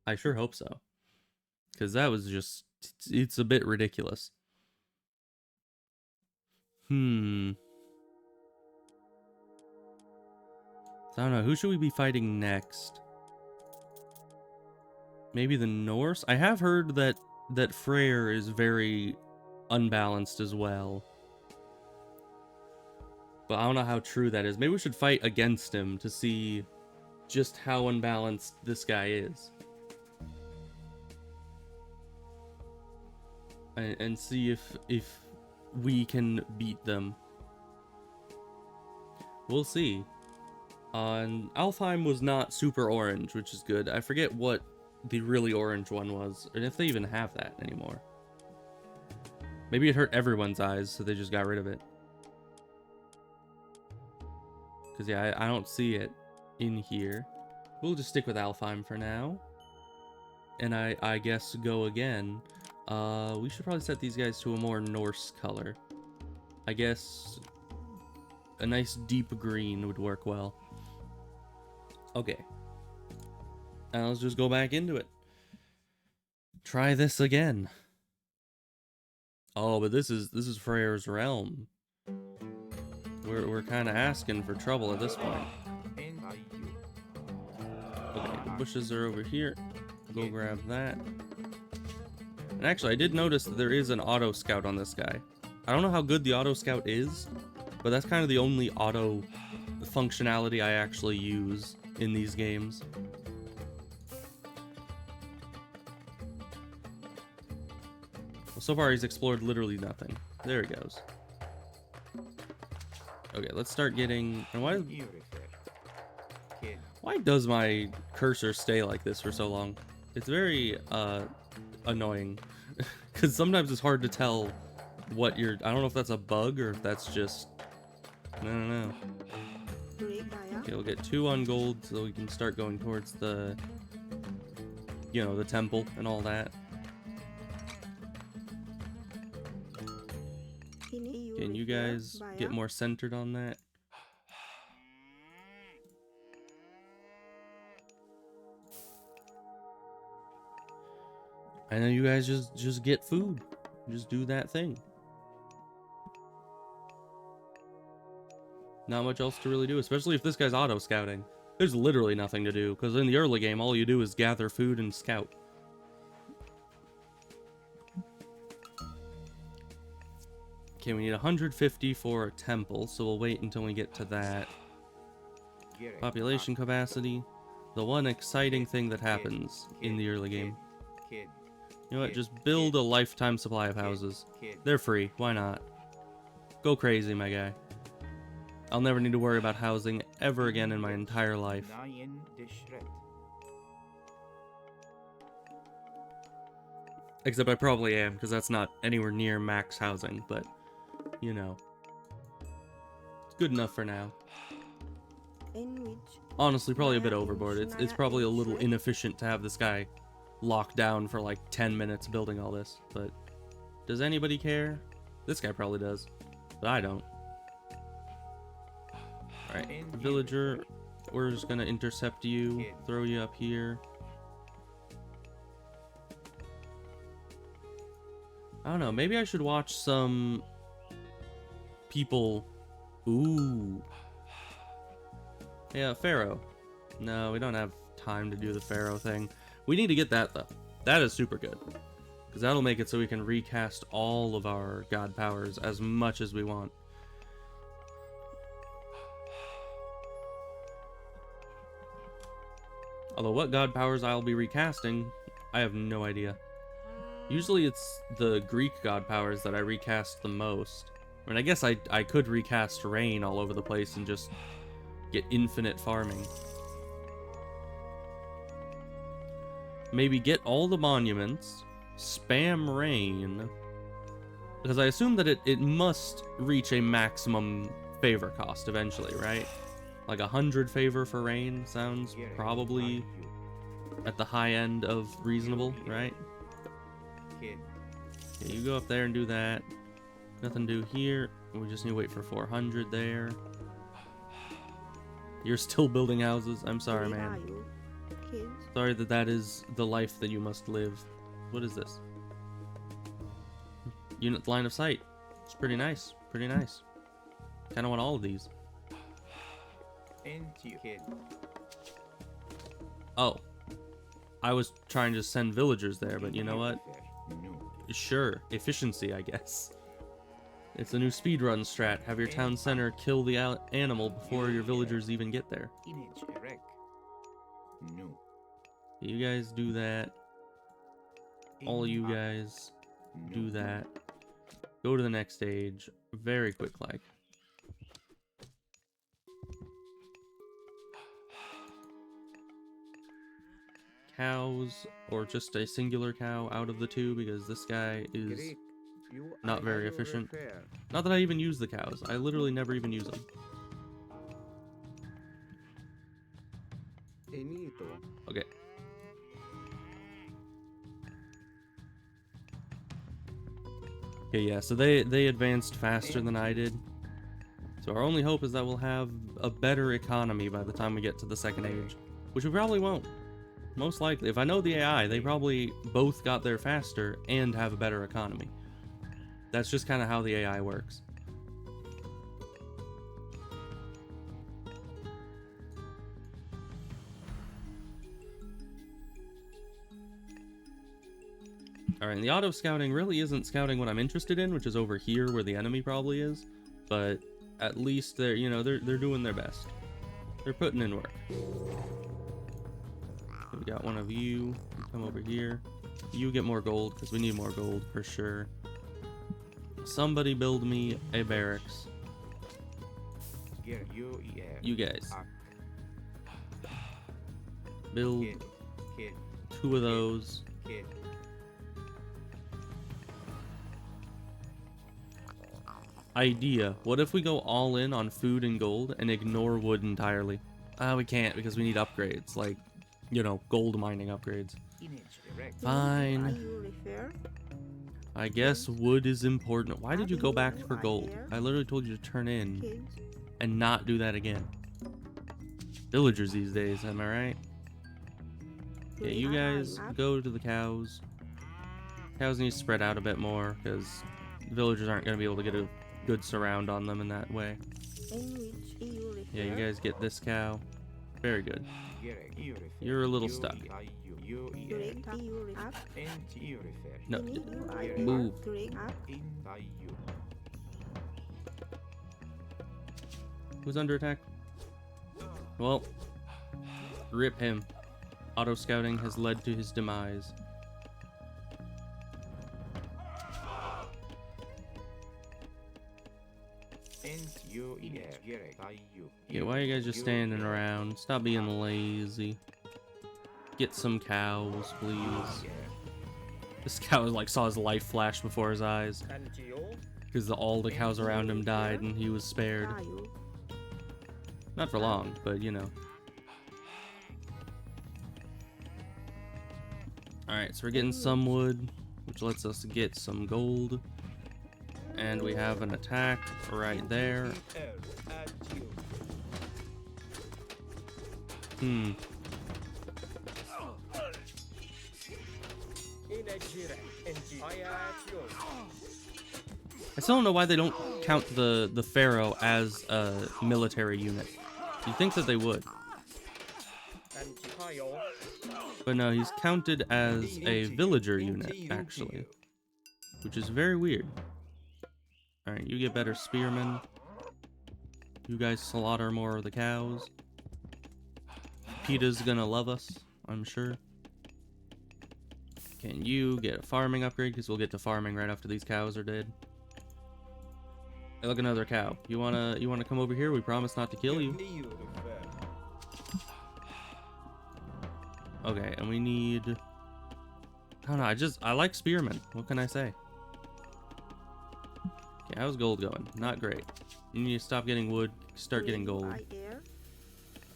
I sure hope so, because that was just, it's a bit ridiculous. I don't know, who should we be fighting next? Maybe the Norse? I have heard that Freyr is very unbalanced as well. But I don't know how true that is. Maybe we should fight against him to see just how unbalanced this guy is. And see if we can beat them. We'll see. And Alfheim was not super orange, which is good. I forget what the really orange one was, and if they even have that anymore. Maybe it hurt everyone's eyes, so they just got rid of it. Because, yeah, I don't see it in here. We'll just stick with Alfheim for now. And I guess go again. We should probably set these guys to a more Norse color. I guess a nice deep green would work well. Okay. Now let's just go back into it. Try this again. Oh, but this is Freyr's realm. We're kind of asking for trouble at this point. Okay, the bushes are over here. Go grab that. And actually, I did notice that there is an auto scout on this guy. I don't know how good the auto scout is, but that's kind of the only auto functionality I actually use in these games. Well, so far he's explored literally nothing. There he goes. Okay, let's start getting... And why does my cursor stay like this for so long? It's very annoying. Because sometimes it's hard to tell what you're... I don't know if that's a bug or if that's just... I don't know. Okay, we'll get 2 on gold so we can start going towards the... You know, the temple and all that. Can you guys get more centered on that? I know you guys just get food. Just do that thing. Not much else to really do, especially if this guy's auto scouting. There's literally nothing to do, because in the early game, all you do is gather food and scout. Okay, we need 150 for a temple, so we'll wait until we get to that. Population capacity. The one exciting thing that happens in the early game. You know what, just build a lifetime supply of houses. They're free, why not? Go crazy, my guy. I'll never need to worry about housing ever again in my entire life. Except I probably am, because that's not anywhere near max housing, but, you know. It's good enough for now. Honestly, probably a bit overboard. It's probably a little inefficient to have this guy locked down for like 10 minutes building all this, but does anybody care? This guy probably does, but I don't. Alright, villager, we're just gonna intercept you, throw you up here. I don't know, maybe I should watch some people. Ooh. Yeah, Pharaoh. No, we don't have time to do the Pharaoh thing. We need to get that though. That is super good. Because that'll make it so we can recast all of our god powers as much as we want. Although what god powers I'll be recasting, I have no idea. Usually it's the Greek god powers that I recast the most. I mean, I guess I could recast rain all over the place and just get infinite farming. Maybe get all the monuments, spam rain, because I assume that it must reach a maximum favor cost eventually, right? Like 100 favor for rain sounds probably at the high end of reasonable, right? Okay, you go up there and do that. Nothing to do here. We just need to wait for 400 there. You're still building houses? I'm sorry, man. Sorry that is the life that you must live. What is this? Unit line of sight. It's pretty nice. Pretty nice. Kind of want all of these. Oh. I was trying to send villagers there, but you know what? Sure. Efficiency, I guess. It's a new speedrun strat. Have your town center kill the animal before your villagers even get there. You guys do that. All you guys do that. Go to the next stage. Very quick like. Cows, or just a singular cow out of the two, because this guy is not very efficient. Not that I even use the cows. I literally never even use them. Okay. Okay, yeah, so they advanced faster than I did. So our only hope is that we'll have a better economy by the time we get to the second age. Which we probably won't. Most likely. If I know the AI, they probably both got there faster and have a better economy. That's just kind of how the AI works. Alright, and the auto scouting really isn't scouting what I'm interested in, which is over here where the enemy probably is. But at least they're, you know, they're doing their best. They're putting in work. We got one of you. Come over here. You get more gold, because we need more gold for sure. Somebody build me a barracks. You guys. Build 2 of those. Idea. What if we go all in on food and gold and ignore wood entirely? We can't, because we need upgrades, like, you know, gold mining upgrades. Fine. I guess wood is important. Why did you go back for gold? I literally told you to turn in and not do that again. Villagers these days, am I right? Yeah, you guys go to the cows. Cows need to spread out a bit more, because villagers aren't going to be able to get a good surround on them in that way. Yeah, you guys get this cow. Very good. You're a little stuck. No, move. Who's under attack? Well, rip him. Auto scouting has led to his demise. Yeah, why are you guys just standing around? Stop being lazy. Get some cows, please. This cow like saw his life flash before his eyes. Because all the cows around him died and he was spared. Not for long, but you know. Alright, so we're getting some wood, which lets us get some gold. And we have an attack right there. I still don't know why they don't count the pharaoh as a military unit. You'd think that they would. But no, he's counted as a villager unit, actually. Which is very weird. Alright, you get better spearmen. You guys slaughter more of the cows. PETA's gonna love us, I'm sure. Can you get a farming upgrade? Because we'll get to farming right after these cows are dead. Hey, look, another cow. You wanna come over here? We promise not to kill you. Okay, and we need... I don't know, I like spearmen. What can I say? Okay, how's gold going? Not great. You need to stop getting wood, start getting gold.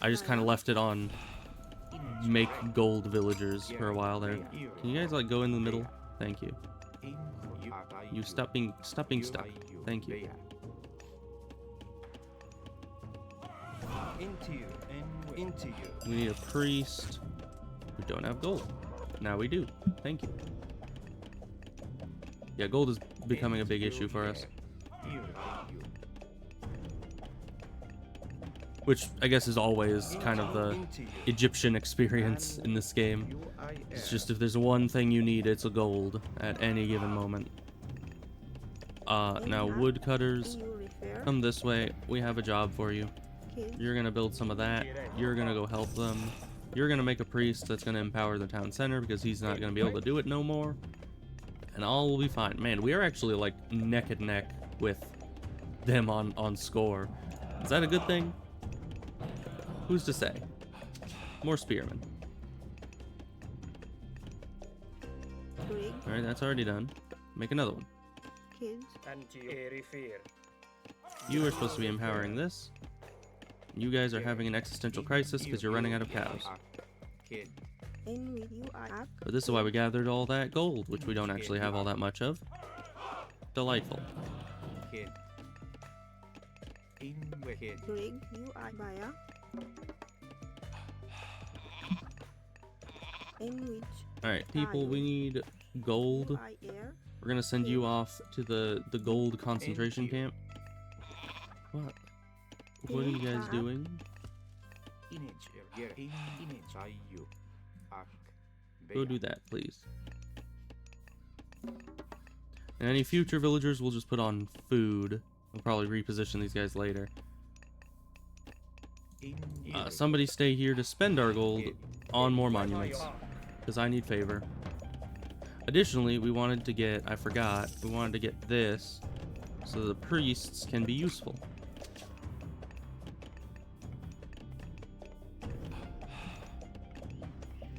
I just kind of left it on make gold villagers for a while there. Can you guys like go in the middle? Thank you. You stop being stuck. Thank you. We need a priest. We don't have gold. Now we do. Thank you. Yeah, gold is becoming a big issue for us. Which I guess is always kind of the Egyptian experience in this game. It's just if there's one thing you need, it's a gold at any given moment. Now woodcutters, come this way. We have a job for you. You're gonna build some of that. You're gonna go help them. You're gonna make a priest that's gonna empower the town center because he's not gonna be able to do it no more. And all will be fine. Man, we are actually like neck and neck with them on score. Is that a good thing? Who's to say? More spearmen. Alright, that's already done. Make another one. You are supposed to be empowering this. You guys are having an existential crisis because you're running out of cows. But this is why we gathered all that gold, which we don't actually have all that much of. Delightful. Alright, people, we need gold. We're gonna send you off to the gold concentration camp. What? What are you guys doing? Go do that, please. And any future villagers we'll just put on food. We'll probably reposition these guys later. Somebody stay here to spend our gold on more monuments, because I need favor. Additionally, we wanted to get, I forgot, we wanted to get this so the priests can be useful.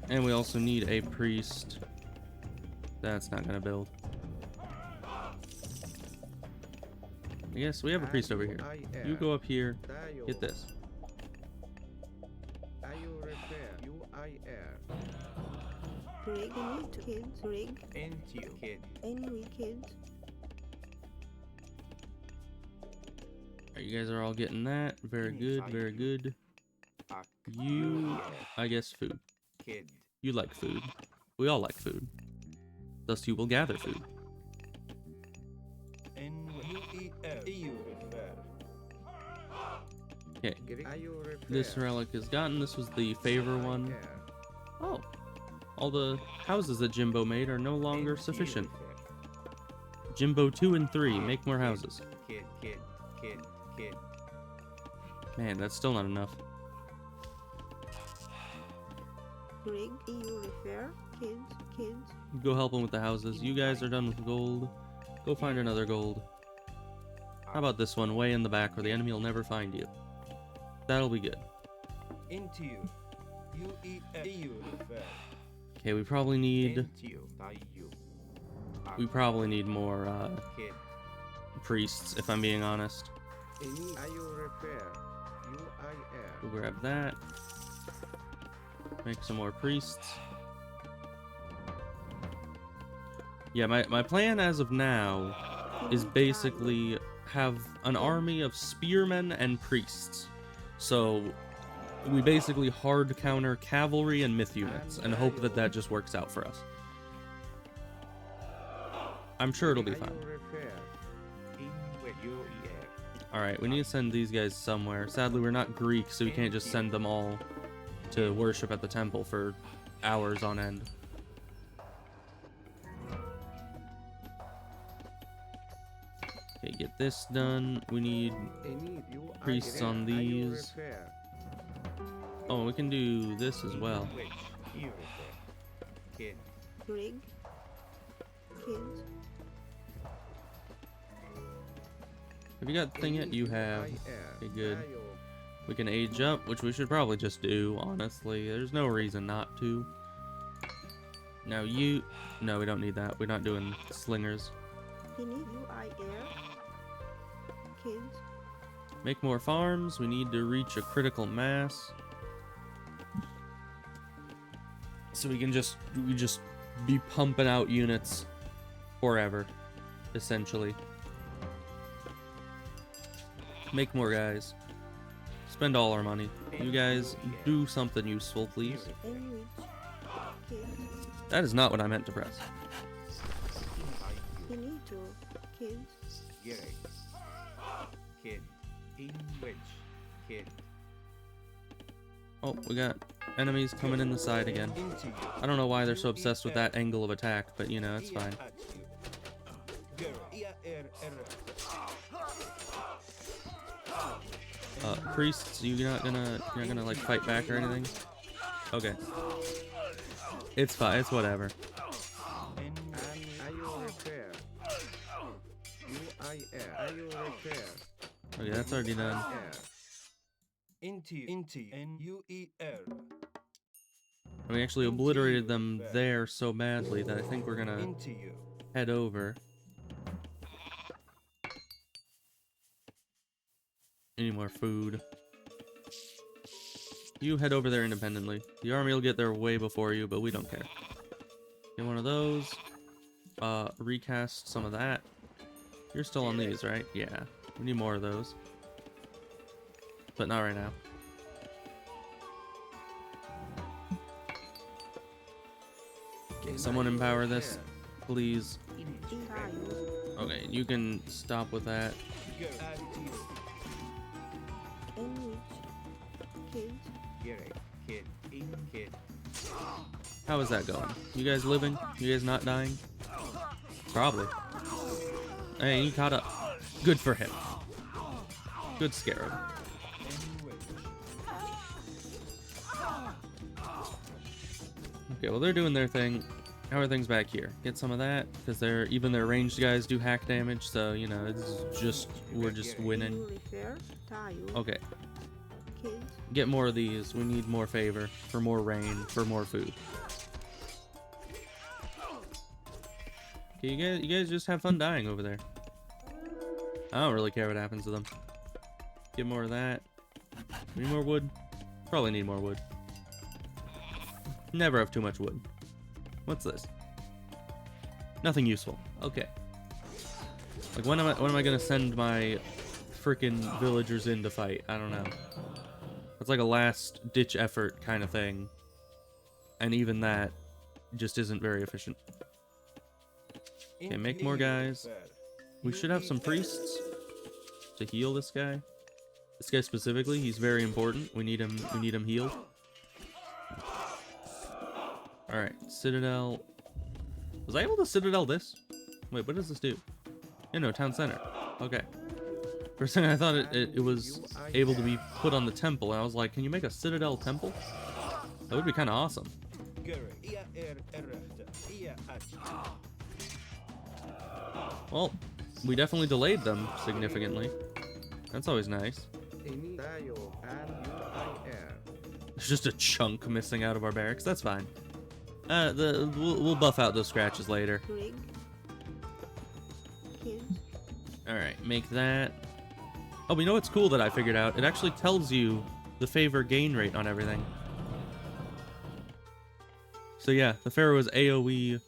And we also need a priest. That's not gonna build. Yes, we have a priest over here. You go up here, get this. Alright, you guys are all getting that. Very good, very good. You, I guess, food. You like food. We all like food. Thus you will gather food. Okay. This relic is gotten. This was the favor one. Oh. All the houses that Jimbo made are no longer sufficient. Jimbo 2 and 3, make more houses. Man, that's still not enough. Go help them with the houses. You guys are done with gold. Go find another gold. How about this one, way in the back where the enemy will never find you? That'll be good. Okay, we probably need more priests, if I'm being honest. We'll grab that. Make some more priests. Yeah, my plan as of now is basically have an army of spearmen and priests. So we basically hard counter cavalry and myth units and hope that that just works out for us. I'm sure it'll be fine. Alright, we need to send these guys somewhere. Sadly, we're not Greek, so we can't just send them all to worship at the temple for hours on end. Okay, get this done. We need priests on these. Oh, we can do this as well. Rig. Kids. Have you got the thing yet? You have. Okay, good. We can age up, which we should probably just do, honestly. There's no reason not to. Now you... No, we don't need that. We're not doing slingers. Kids. Make more farms. We need to reach a critical mass. So we can just be pumping out units forever, essentially. Make more guys. Spend all our money. You guys do something useful, please. That is not what I meant to press. Oh, we got enemies coming in the side again. I don't know why they're so obsessed with that angle of attack, but you know, it's fine. Priests, you're not gonna like fight back or anything? Okay. It's fine, it's whatever. Okay, that's already done. We actually obliterated them there so badly that I think we're gonna head over. Any more food? You head over there independently. The army will get there way before you, but we don't care. Get one of those. Recast some of that. You're still on these, right? Yeah. We need more of those. But not right now. Okay, someone empower this, please. Okay, you can stop with that. How is that going? You guys living? You guys not dying? Probably. Hey, he caught up. Good for him. Good scarab. Okay, well they're doing their thing. How are things back here? Get some of that, because even their ranged guys do hack damage, so you know, we're just winning. Okay. Get more of these. We need more favor, for more rain, for more food. Okay, you guys just have fun dying over there. I don't really care what happens to them. Get more of that. Need more wood? Probably need more wood. Never have too much wood. What's this? Nothing useful. Okay. Like when am I gonna send my freaking villagers in to fight? I don't know. It's like a last ditch effort kind of thing. And even that just isn't very efficient. Okay, make more guys. We should have some priests to heal this guy. This guy specifically, he's very important. We need him healed. Alright, Citadel. Was I able to Citadel this? Wait, what does this do? Yeah, no, town center. Okay. For a second I thought it was able to be put on the temple, and I was like, can you make a Citadel temple? That would be kind of awesome. Well, we definitely delayed them significantly. That's always nice. There's just a chunk missing out of our barracks. That's fine. We'll buff out those scratches later. Alright, make that. Oh, you know what's cool that I figured out? It actually tells you the favor gain rate on everything. So yeah, the Pharaoh is AoE,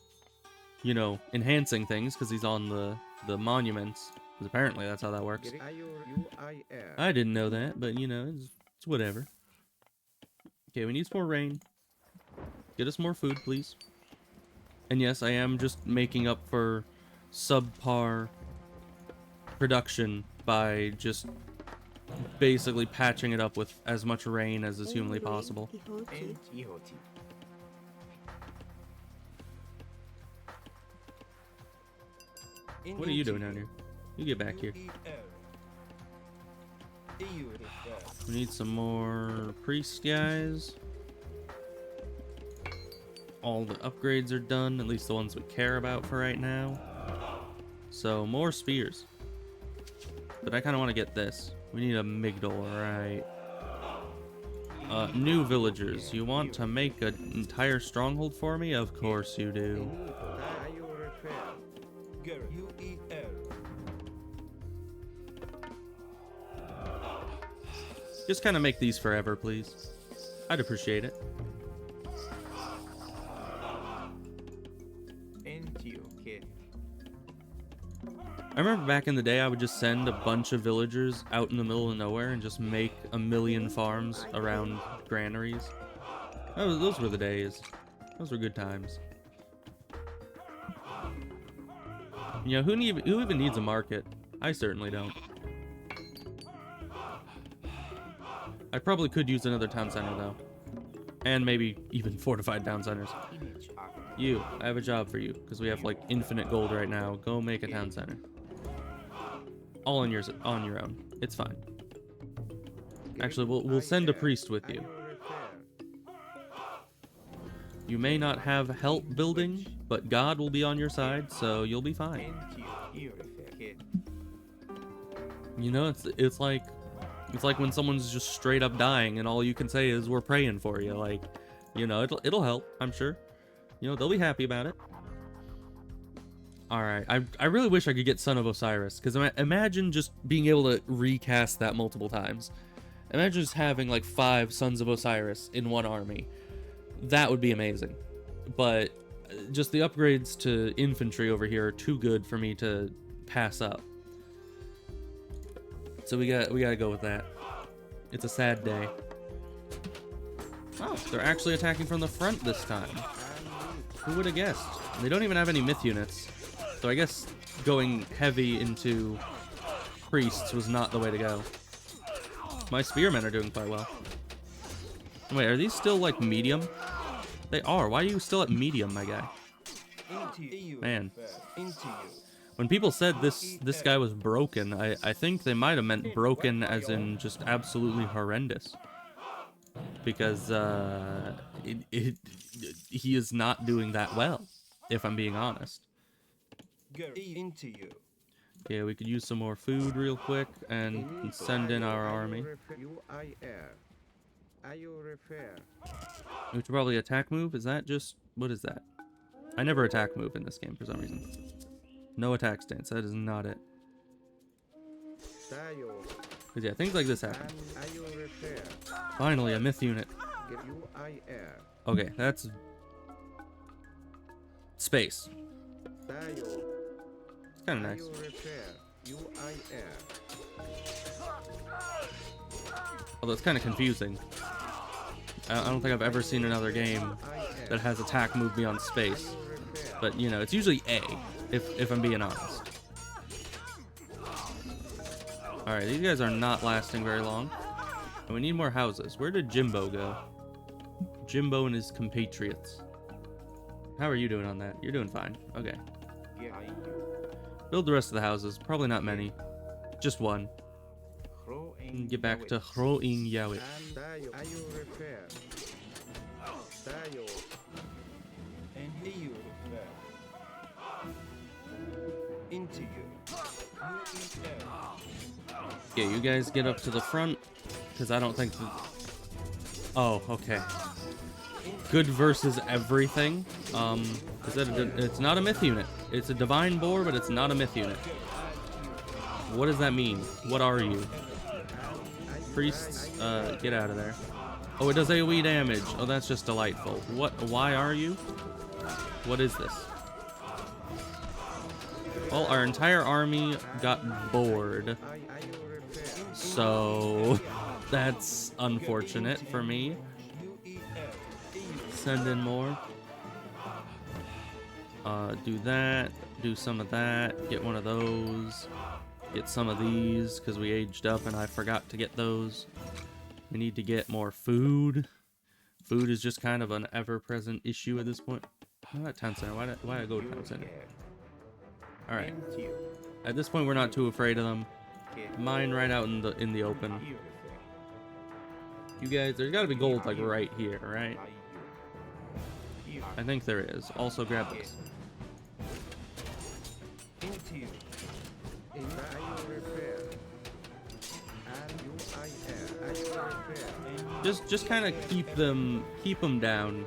you know, enhancing things because he's on the monuments. Because apparently that's how that works. I didn't know that, but you know, it's whatever. Okay, we need some more rain. Get us more food, please. And yes, I am just making up for subpar production by just basically patching it up with as much rain as is humanly possible. And Ihoti. What are you doing down here? You get back here. We need some more priest guys. All the upgrades are done, at least the ones we care about for right now. So, more spears. But I kind of want to get this. We need a Migdol, right? New villagers. You want to make an entire stronghold for me? Of course you do. Just kind of make these forever, please. I'd appreciate it. I remember back in the day, I would just send a bunch of villagers out in the middle of nowhere and just make a million farms around granaries. Those were the days. Those were good times. You know, who even needs a market? I certainly don't. I probably could use another town center, though. And maybe even fortified town centers. You, I have a job for you, because we have, like, infinite gold right now. Go make a town center. All on your own. It's fine. Actually, we'll send a priest with you. You may not have help building, but God will be on your side, so you'll be fine. You know, it's like when someone's just straight up dying and all you can say is we're praying for you. Like, you know, it'll help, I'm sure. You know, they'll be happy about it. Alright, I really wish I could get Son of Osiris, because imagine just being able to recast that multiple times. Imagine just having like 5 Sons of Osiris in one army. That would be amazing. But just the upgrades to infantry over here are too good for me to pass up. So we gotta go with that. It's a sad day. Oh, they're actually attacking from the front this time. Who would have guessed? They don't even have any myth units. So I guess going heavy into priests was not the way to go. My spearmen are doing quite well. Wait, are these still like medium? They are. Why are you still at medium, my guy? Man. When people said this guy was broken, I think they might have meant broken as in just absolutely horrendous. Because he is not doing that well, if I'm being honest. Okay, we could use some more food real quick and send in our army. We should probably attack move. Is that just... what is that? I never attack move in this game for some reason. No attack stance. That is not it. Because yeah, things like this happen. Finally, a myth unit. Okay, that's... space. It's kind of nice. Although it's kind of confusing. I don't think I've ever seen another game that has attack move beyond space. But, you know, it's usually A, if I'm being honest. Alright, these guys are not lasting very long. And we need more houses. Where did Jimbo go? Jimbo and his compatriots. How are you doing on that? You're doing fine. Okay. Build the rest of the houses. Probably not many. Just one. And get back to Hroing Yawit. Yeah, you guys get up to the front, because I don't think that... oh, okay. Good versus everything. It's not a myth unit. It's a divine boar, but it's not a myth unit. What does that mean? What are you? Priests, get out of there. Oh, it does AoE damage. Oh, that's just delightful. What? Why are you? What is this? Well, our entire army got bored. So, that's unfortunate for me. Send in more. Do that, do some of that, get one of those, get some of these, because we aged up and I forgot to get those. We need to get more food. Food is just kind of an ever-present issue at this point. I'm at town center. Why did I go to town center? Alright. At this point, we're not too afraid of them. Mine right out in the open. You guys, there's gotta be gold, like, right here, right? I think there is. Also, grab this. Just kind of keep them down.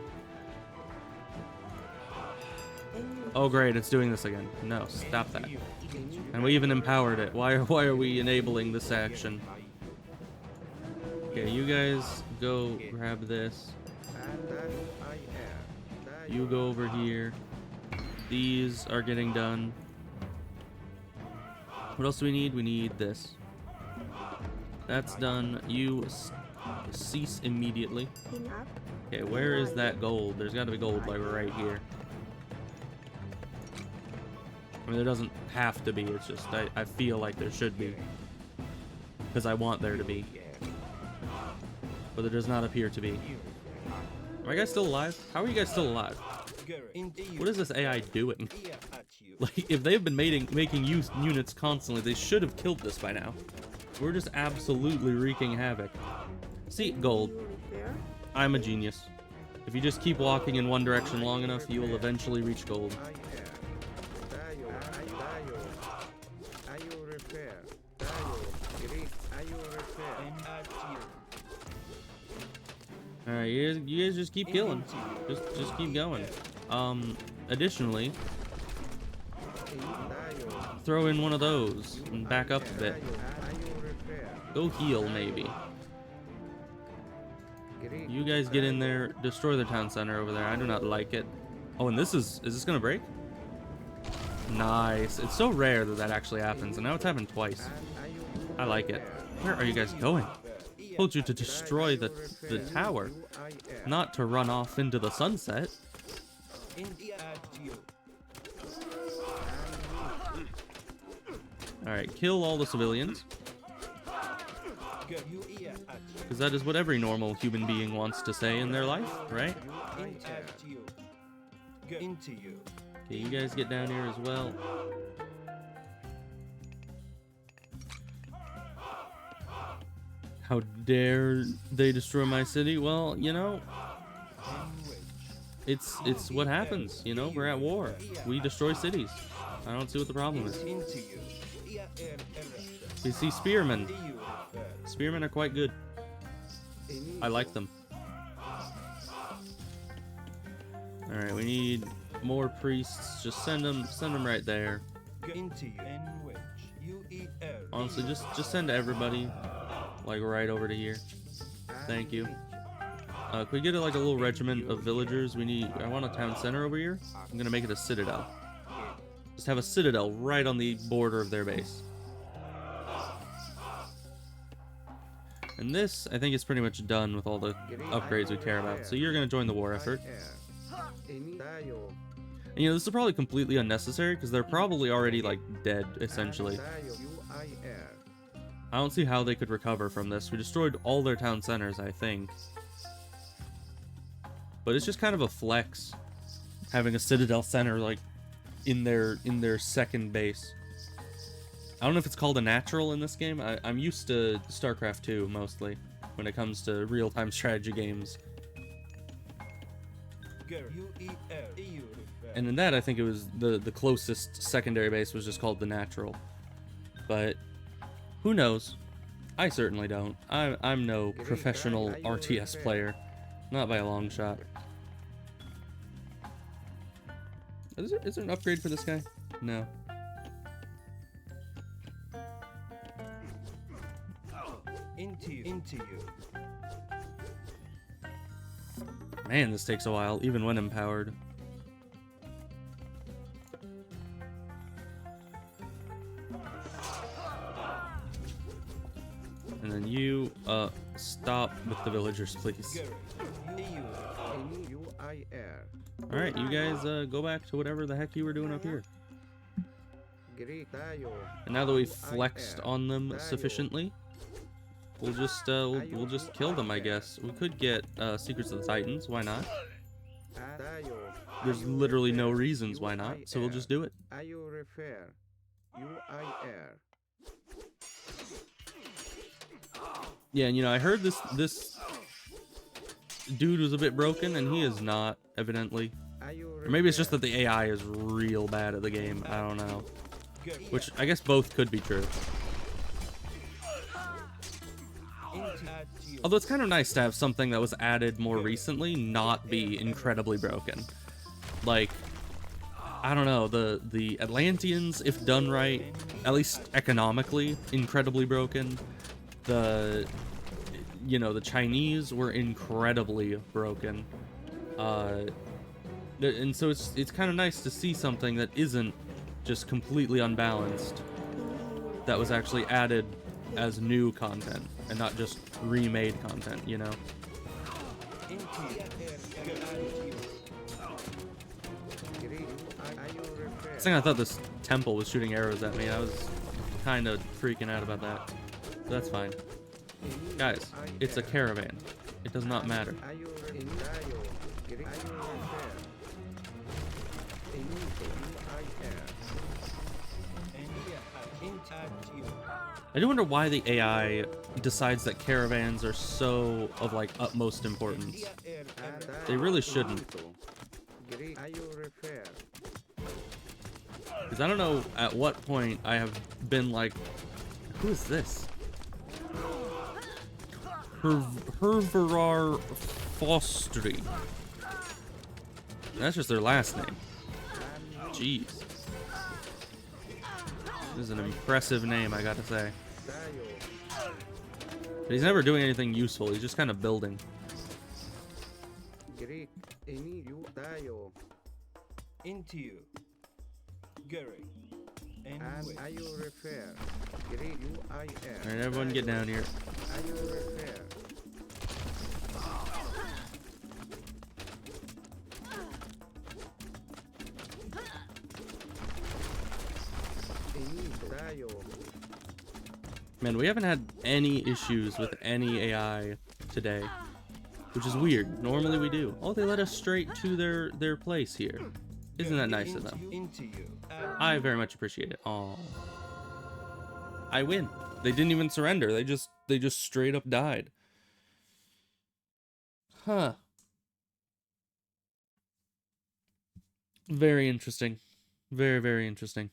Oh great, it's doing this again. No, stop that. And we even empowered it. Why are we enabling this action? Okay, you guys go grab this. You go over here. These are getting done. What else do we need? We need this. That's done. You cease immediately. Okay, where is that gold? There's got to be gold like right here. I mean, there doesn't have to be. It's just I feel like there should be. Because I want there to be. But there does not appear to be. Are you guys still alive? How are you guys still alive? What is this AI doing? Like, if they've been making units constantly, they should have killed this by now. We're just absolutely wreaking havoc. See, gold. I'm a genius. If you just keep walking in one direction long enough, you will eventually reach gold. Alright, you guys just keep killing. Just keep going. Additionally, throw in one of those and back up a bit. Go heal, maybe. You guys get in there, destroy the town center over there. I do not like it. Oh, and is this gonna break? Nice. It's so rare that actually happens, and now it's happened twice. I like it. Where are you guys going? I told you to destroy the tower, not to run off into the sunset. Alright, kill all the civilians. Because that is what every normal human being wants to say in their life, right? Okay, you guys get down here as well. How dare they destroy my city? Well, you know, it's what happens, you know, we're at war. We destroy cities. I don't see what the problem is. You see, spearmen. Spearmen are quite good. I like them. Alright, we need more priests. Just send them right there. Honestly, just send everybody like right over to here. Thank you. Can we get like a little regiment of villagers? I want a town center over here. I'm gonna make it a citadel. Just have a citadel right on the border of their base. And this, I think, is pretty much done with all the upgrades we care about. So you're gonna join the war effort. And you know, this is probably completely unnecessary because they're probably already like dead, essentially. I don't see how they could recover from this. We destroyed all their town centers, I think. But it's just kind of a flex having a citadel center like in their second base. I don't know if it's called a natural in this game. I'm used to StarCraft 2 mostly when it comes to real-time strategy games. And in that, I think it was the closest secondary base was just called the natural. But who knows? I certainly don't. I'm no professional RTS player. Not by a long shot. Is there an upgrade for this guy? No. Into you. Man, this takes a while, even when empowered. And then you, stop with the villagers, please. All right, you guys go back to whatever the heck you were doing up here. And now that we've flexed on them sufficiently, we'll just kill them, I guess. We could get Secrets of the Titans. Why not? There's literally no reasons why not, so we'll just do it. Yeah, and I heard this dude was a bit broken, and he is not, evidently. Or maybe it's just that the AI is real bad at the game. I don't know. Which, I guess both could be true. Although it's kind of nice to have something that was added more recently not be incredibly broken. Like, I don't know, the Atlanteans, if done right, at least economically, incredibly broken. The Chinese were incredibly broken. And so it's kind of nice to see something that isn't just completely unbalanced, that was actually added as new content and not just remade content, I thought this temple was shooting arrows at me. I was kind of freaking out about that. But that's fine. Guys, it's a caravan. It does not matter. I do wonder why the AI decides that caravans are so of like utmost importance. They really shouldn't. Because I don't know at what point I have been like, who is this? Herverar Fostry. That's just their last name. Jeez. This is an impressive name, I gotta say. But he's never doing anything useful, he's just kind of building. Alright, everyone get down here. Man, we haven't had any issues with any AI today, which is weird. Normally we do. Oh, they let us straight to their place here. Isn't that nice of them? I very much appreciate it. Oh, I win. They didn't even surrender. They just straight up died. Huh. Very interesting. Very, very interesting.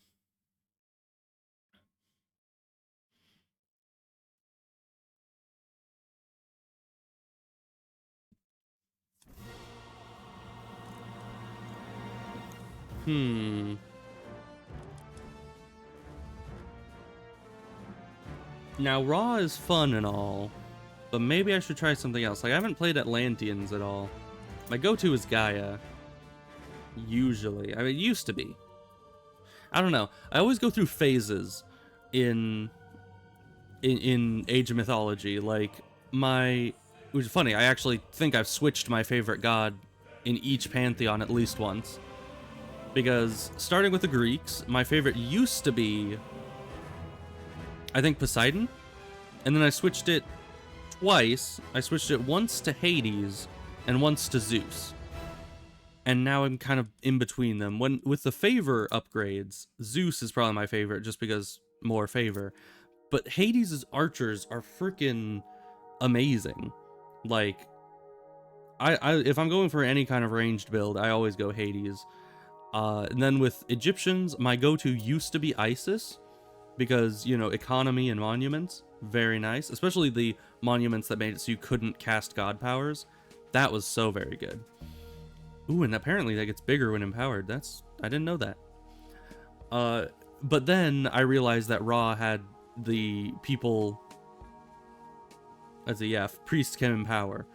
Now, Raw is fun and all, but maybe I should try something else. Like, I haven't played Atlanteans at all. My go-to is Gaia. Usually. I mean, it used to be. I don't know. I always go through phases in Age of Mythology. Like, which is funny, I actually think I've switched my favorite god in each pantheon at least once. Because, starting with the Greeks, my favorite used to be, I think, Poseidon. And then I switched it twice. I switched it once to Hades and once to Zeus. And now I'm kind of in between them. With the favor upgrades, Zeus is probably my favorite just because more favor. But Hades' archers are freaking amazing. Like, if I'm going for any kind of ranged build, I always go Hades. And then with Egyptians, my go-to used to be Isis, because, economy and monuments, very nice. Especially the monuments that made it so you couldn't cast god powers. That was so very good. Ooh, and apparently that gets bigger when empowered. I didn't know that. But then I realized that Ra had the people, priest can empower.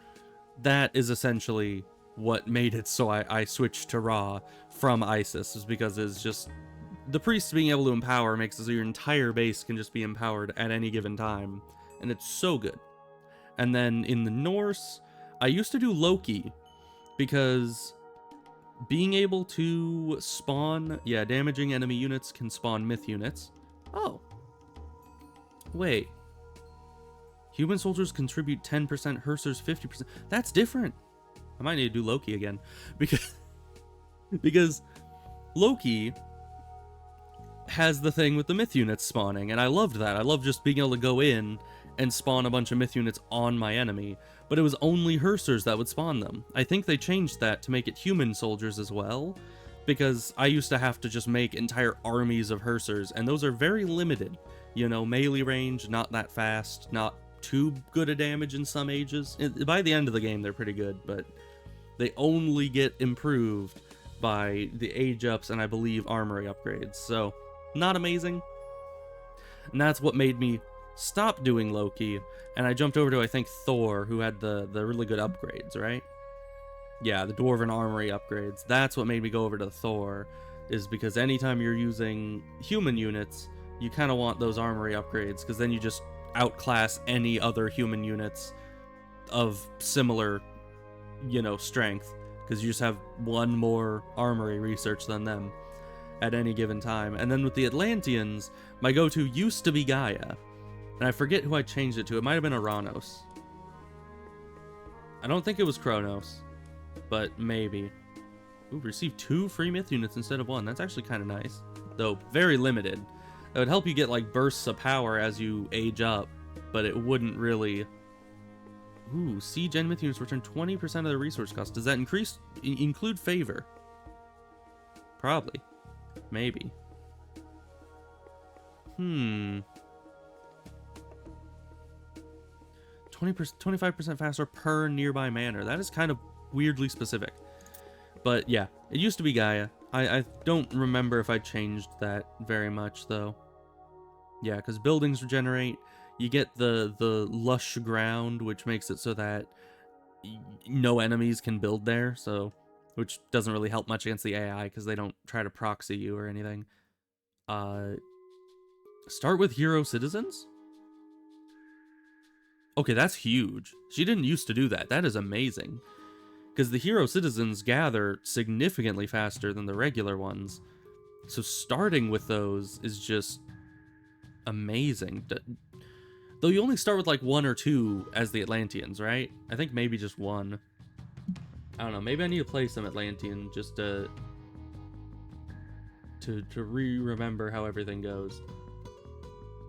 That is essentially what made it so I switched to Ra from Isis, is because it's just the priests being able to empower makes it so your entire base can just be empowered at any given time, and it's so good. And then in the Norse, I used to do Loki because being able to spawn, yeah, damaging enemy units can spawn myth units. Oh. Wait. Human soldiers contribute 10%, Hersers 50%. That's different. I might need to do Loki again. Because Loki has the thing with the myth units spawning, and I loved that. I loved just being able to go in and spawn a bunch of myth units on my enemy, but it was only Hersers that would spawn them. I think they changed that to make it human soldiers as well, because I used to have to just make entire armies of Hersers, and those are very limited. You know, melee range, not that fast, not too good a damage in some ages. By the end of the game, they're pretty good, but they only get improved by the age ups and I believe armory upgrades, so not amazing. And that's what made me stop doing Loki, and I jumped over to, I think, Thor, who had the really good upgrades, right? Yeah, the Dwarven armory upgrades. That's what made me go over to Thor, is because anytime you're using human units, you kind of want those armory upgrades, because then you just outclass any other human units of similar, you know, strength, because you just have one more armory research than them at any given time. And then with the Atlanteans, my go-to used to be Gaia, and I forget who I changed it to. It might have been Aranos. I don't think it was Kronos, but maybe. Ooh, receive 2 free myth units instead of 1. That's actually kind of nice, though very limited. It would help you get like bursts of power as you age up, but it wouldn't really. Ooh, siege and myth units return 20% of their resource cost. Does that include favor? Probably. Maybe. 25% faster per nearby manor. That is kind of weirdly specific. But yeah, it used to be Gaia. I don't remember if I changed that very much, though. Yeah, because buildings regenerate. You get the lush ground, which makes it so that no enemies can build there, so which doesn't really help much against the AI, because they don't try to proxy you or anything. Start with hero citizens? Okay, that's huge. She didn't used to do that. That is amazing. Because the hero citizens gather significantly faster than the regular ones. So starting with those is just amazing. Though you only start with like 1 or 2 as the Atlanteans, right? I think maybe just 1. I don't know. Maybe I need to play some Atlantean just to remember how everything goes.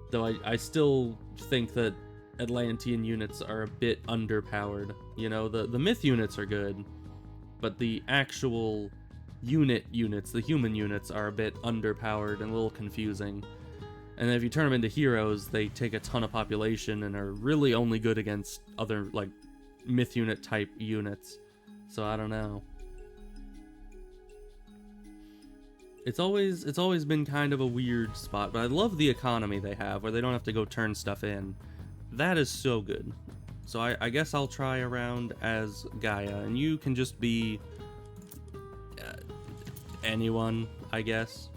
Though I still think that Atlantean units are a bit underpowered. You know, the myth units are good, but the actual units, the human units, are a bit underpowered and a little confusing. And then if you turn them into heroes, they take a ton of population and are really only good against other, like, myth unit type units. So I don't know. It's always been kind of a weird spot, but I love the economy they have, where they don't have to go turn stuff in. That is so good. So I guess I'll try around as Gaia, and you can just be anyone, I guess.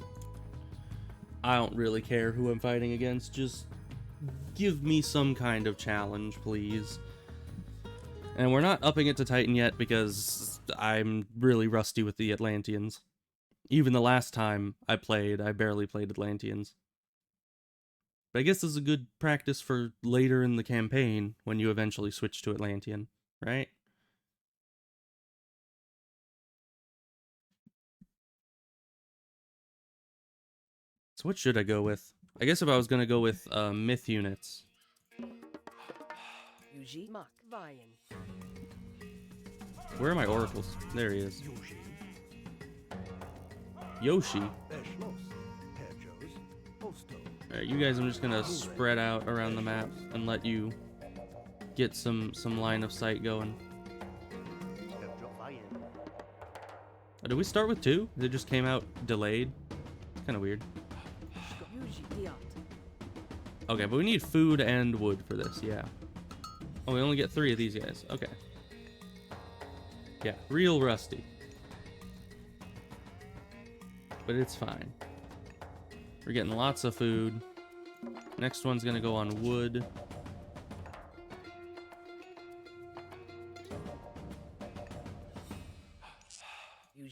I don't really care who I'm fighting against, just give me some kind of challenge, please. And we're not upping it to Titan yet, because I'm really rusty with the Atlanteans. Even the last time I played, I barely played Atlanteans. But I guess this is a good practice for later in the campaign, when you eventually switch to Atlantean, right? So what should I go with? I guess if I was going to go with myth units. Where are my oracles? There he is. Yoshi. Alright, you guys, I'm just gonna spread out around the map and let you get some line of sight going. Oh, did we start with 2? They just came out delayed? Kind of weird. Okay, but we need food and wood for this, yeah. Oh, we only get 3 of these guys. Okay. Yeah, real rusty. But it's fine. We're getting lots of food. Next one's gonna go on wood.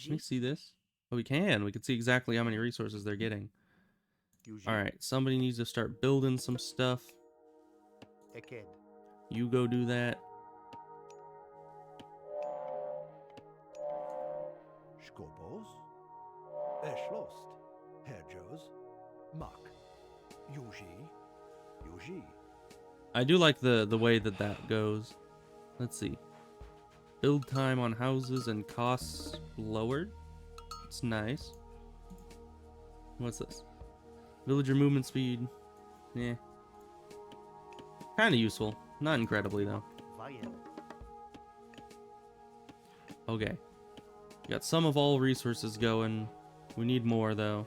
Can we see this? Oh, we can. We can see exactly how many resources they're getting. Alright, somebody needs to start building some stuff. Eked. You go do that. Skobos, Eschlost, Herjos, Mak, Yuji. I do like the way that goes. Let's see. Build time on houses and costs lowered. It's nice. What's this? Villager movement speed. Yeah. Kind of useful. Not incredibly, though. Vayen. Okay. Got some of all resources going. We need more, though.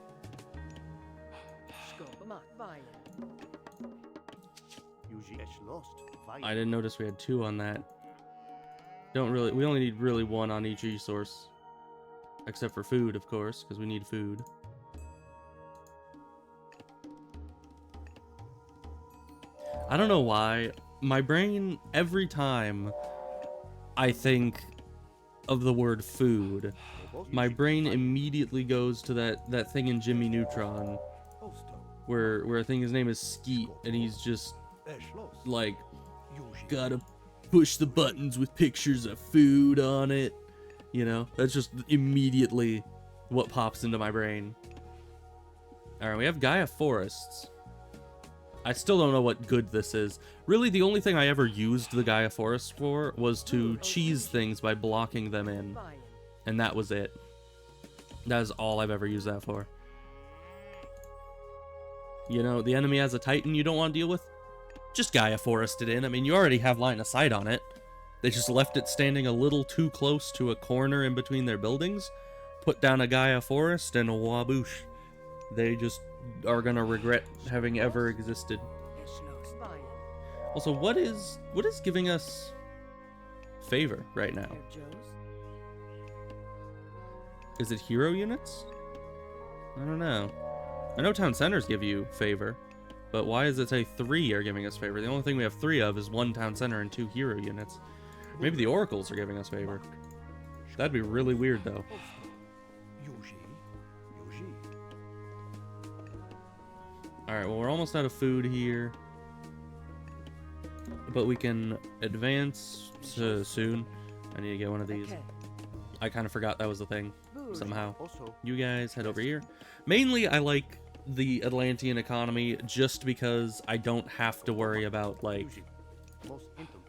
Yuji Eschlost. Vayen. I didn't notice we had 2 on that. We only need really 1 on each resource. Except for food, of course, because we need food. I don't know why. My brain, every time I think of the word food, my brain immediately goes to that thing in Jimmy Neutron Osto, where I think his name is Skeet, and he's just Eschlost, like, Yuji. gotta push the buttons with pictures of food on it. You know, that's just immediately what pops into my brain. Alright, we have Gaia Forests. I still don't know what good this is. Really, the only thing I ever used the Gaia Forest for was to cheese things by blocking them in. And that was it. That is all I've ever used that for. You know, the enemy has a Titan you don't want to deal with? Just Gaia Forested in. I mean, you already have line of sight on it. They just left it standing a little too close to a corner in between their buildings. Put down a Gaia Forest and a waboosh. They just are gonna regret having ever existed. Also, what is giving us favor right now? Is it hero units? I don't know. I know town centers give you favor, but why does it say 3 are giving us favor? The only thing we have 3 of is 1 town center and 2 hero units. Maybe the oracles are giving us favor. That'd be really weird, though. Yuji. Alright, well, we're almost out of food here. But we can advance soon. I need to get one of these. I kind of forgot that was the thing, somehow. Also. You guys head over here. Mainly, I like the Atlantean economy just because I don't have to worry about, like, Yuji. Most intim.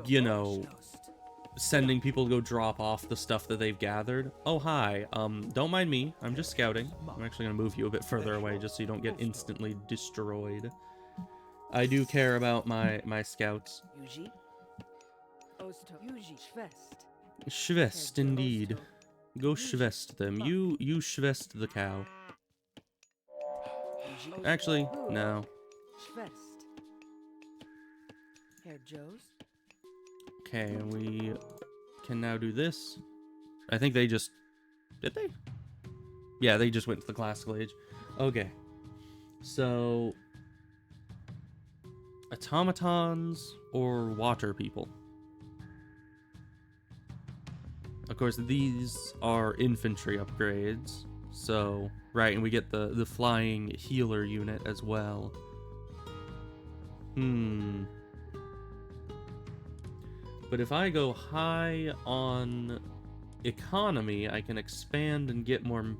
you know, sending people to go drop off the stuff that they've gathered. Oh, hi. Don't mind me. I'm just scouting. I'm actually going to move you a bit further away just so you don't get instantly destroyed. I do care about my scouts. Shvest, indeed. Go shvest them. You shvest the cow. Actually, no. Okay, we can now do this. I think they just... Did they? Yeah, they just went to the classical age. Okay. So... automatons or water people? Of course, these are infantry upgrades. So, right, and we get the flying healer unit as well. But if I go high on economy, I can expand and get more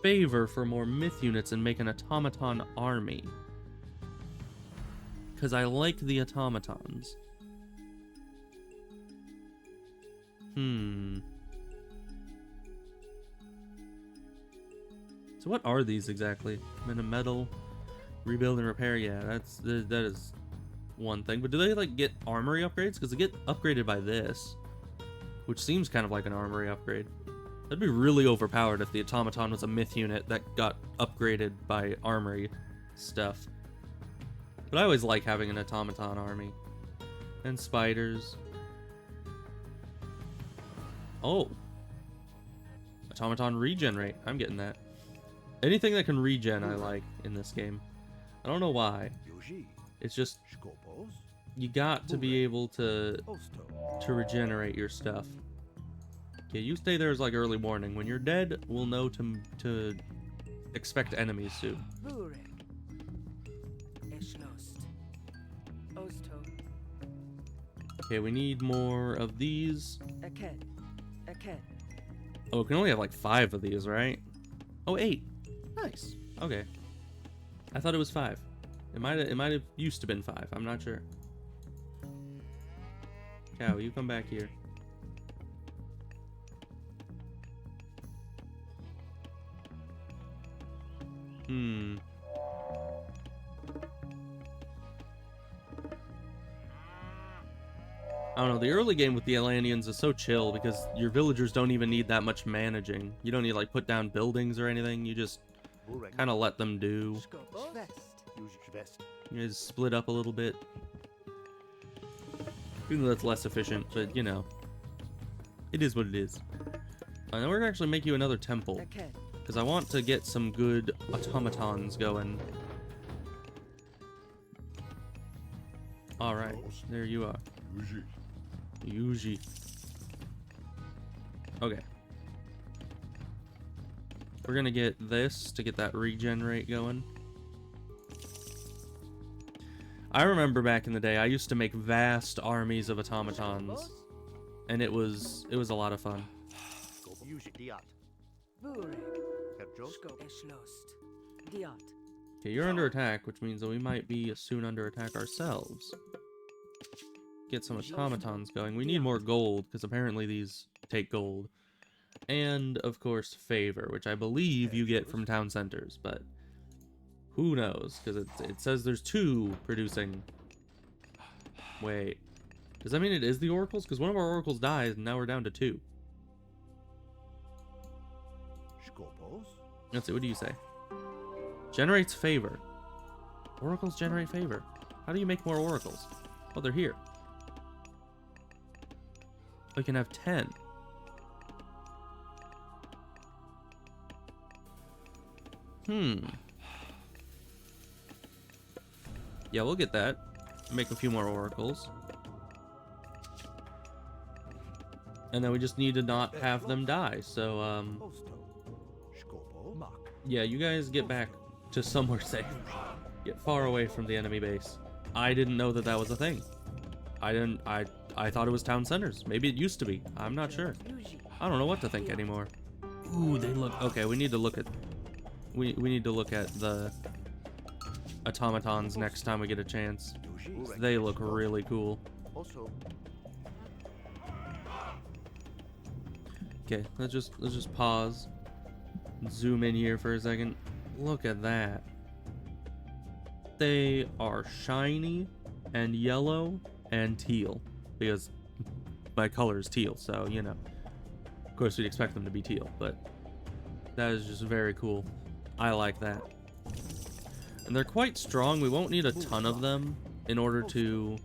favor for more myth units and make an automaton army. Because I like the automatons. So what are these exactly? Metal, rebuild and repair. Yeah, that is one thing. But do they like get armory upgrades? Because they get upgraded by this, which seems kind of like an armory upgrade. That'd be really overpowered if the automaton was a myth unit that got upgraded by armory stuff. But I always like having an automaton army. And spiders. Oh. Automaton regenerate. I'm getting that. Anything that can regen I like in this game. I don't know why. Yuji. It's just Skobos. you got to be able to Osto. regenerate your stuff. Okay, you stay there as like early morning. When you're dead, we'll know to expect enemies soon. Burek. Eschlost. Osto. Okay, we need more of these. Aked. Aked. Oh, we can only have like 5 of these, right? Oh, 8. Nice. Okay. I thought it was 5. It might have used to been 5. I'm not sure. Cow, you come back here. I don't know, the early game with the Atlanteans is so chill because your villagers don't even need that much managing. You don't need to like put down buildings or anything, you just kind of let them do. Skopos. You guys split up a little bit. Even though that's less efficient, but you know. It is what it is. And then we're gonna actually make you another temple. Aked. Because I want to get some good automatons going. Alright, there you are. Yuji. Okay. We're gonna get this to get that regen rate going. I remember back in the day, I used to make vast armies of automatons. And it was a lot of fun. Burek. Skop. Eschlost. Diot. Okay, you're under attack, which means that we might be soon under attack ourselves. Get some automatons going. We need more gold, because apparently these take gold. And, of course, favor, which I believe you get from town centers, but who knows? Because it says there's 2 producing. Wait. Does that mean it is the oracles? Because one of our oracles dies, and now we're down to 2. Let's see, what do you say? Generates favor. Oracles generate favor. How do you make more oracles? Oh, they're here. We can have 10. Yeah, we'll get that. Make a few more oracles. And then we just need to not have them die. So, yeah, you guys get back to somewhere safe. Get far away from the enemy base. I didn't know that that was a thing. I thought it was town centers. Maybe it used to be. I'm not sure. I don't know what to think anymore. Ooh, they look... Okay, we need to look at... We need to look at the automatons next time we get a chance. They look really cool. Okay, let's just pause. Zoom in here for a second. Look at that. They are shiny and yellow and teal because my color is teal, so you know. Of course, we'd expect them to be teal, but that is just very cool. I like that. And they're quite strong. We won't need a ton of them in order to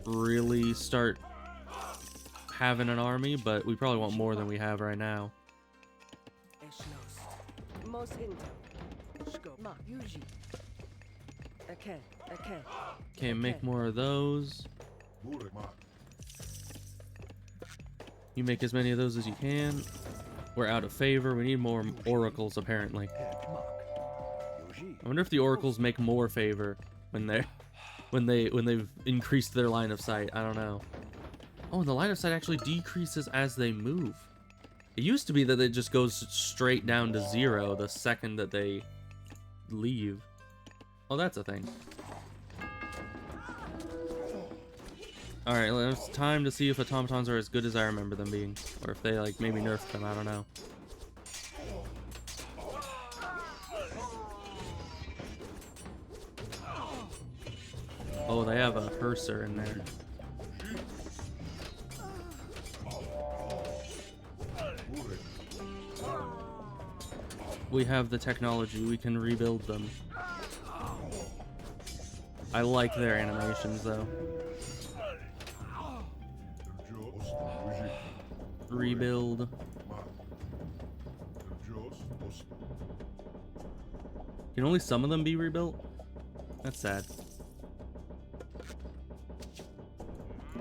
really start having an army, but we probably want more than we have right now. Eschlost. Mos Hinto. Skop. Ma. Yuji. Aked. Aked. Okay, make more of those. You make as many of those as you can. We're out of favor. We need more oracles, apparently. I wonder if the oracles make more favor when they've increased their line of sight. I don't know. Oh, and the line of sight actually decreases as they move. It used to be that it just goes straight down to 0 the second that they leave. Oh, that's a thing. Alright, well, it's time to see if automatons are as good as I remember them being. Or if they, like, maybe nerfed them, I don't know. Oh, they have a cursor in there. We have the technology, we can rebuild them. I like their animations, though. Rebuild. Can only some of them be rebuilt? That's sad.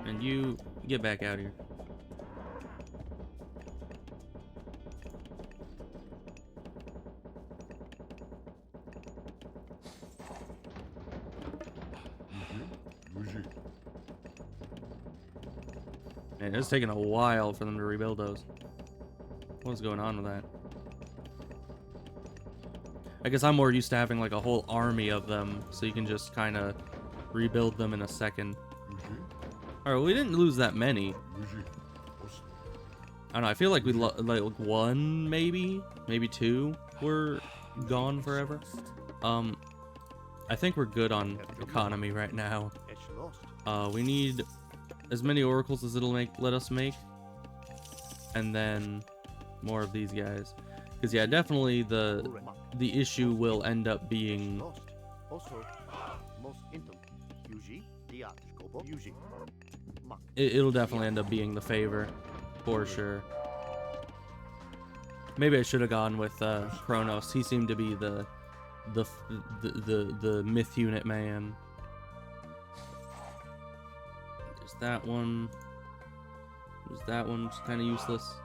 And you get back out here. Man, it's taking a while for them to rebuild those. What's going on with that? I guess I'm more used to having like a whole army of them, so you can just kind of rebuild them in a second. Alright, well, we didn't lose that many. I don't know, I feel like we like one, maybe two were gone forever. I think we're good on economy right now. We need as many oracles as it'll let us make, and then more of these guys. Because yeah, definitely the issue will end up being it'll definitely end up being the favor for sure. Maybe I should have gone with Kronos. He seemed to be the myth unit man. There's that one. There's that one, which is kind of useless.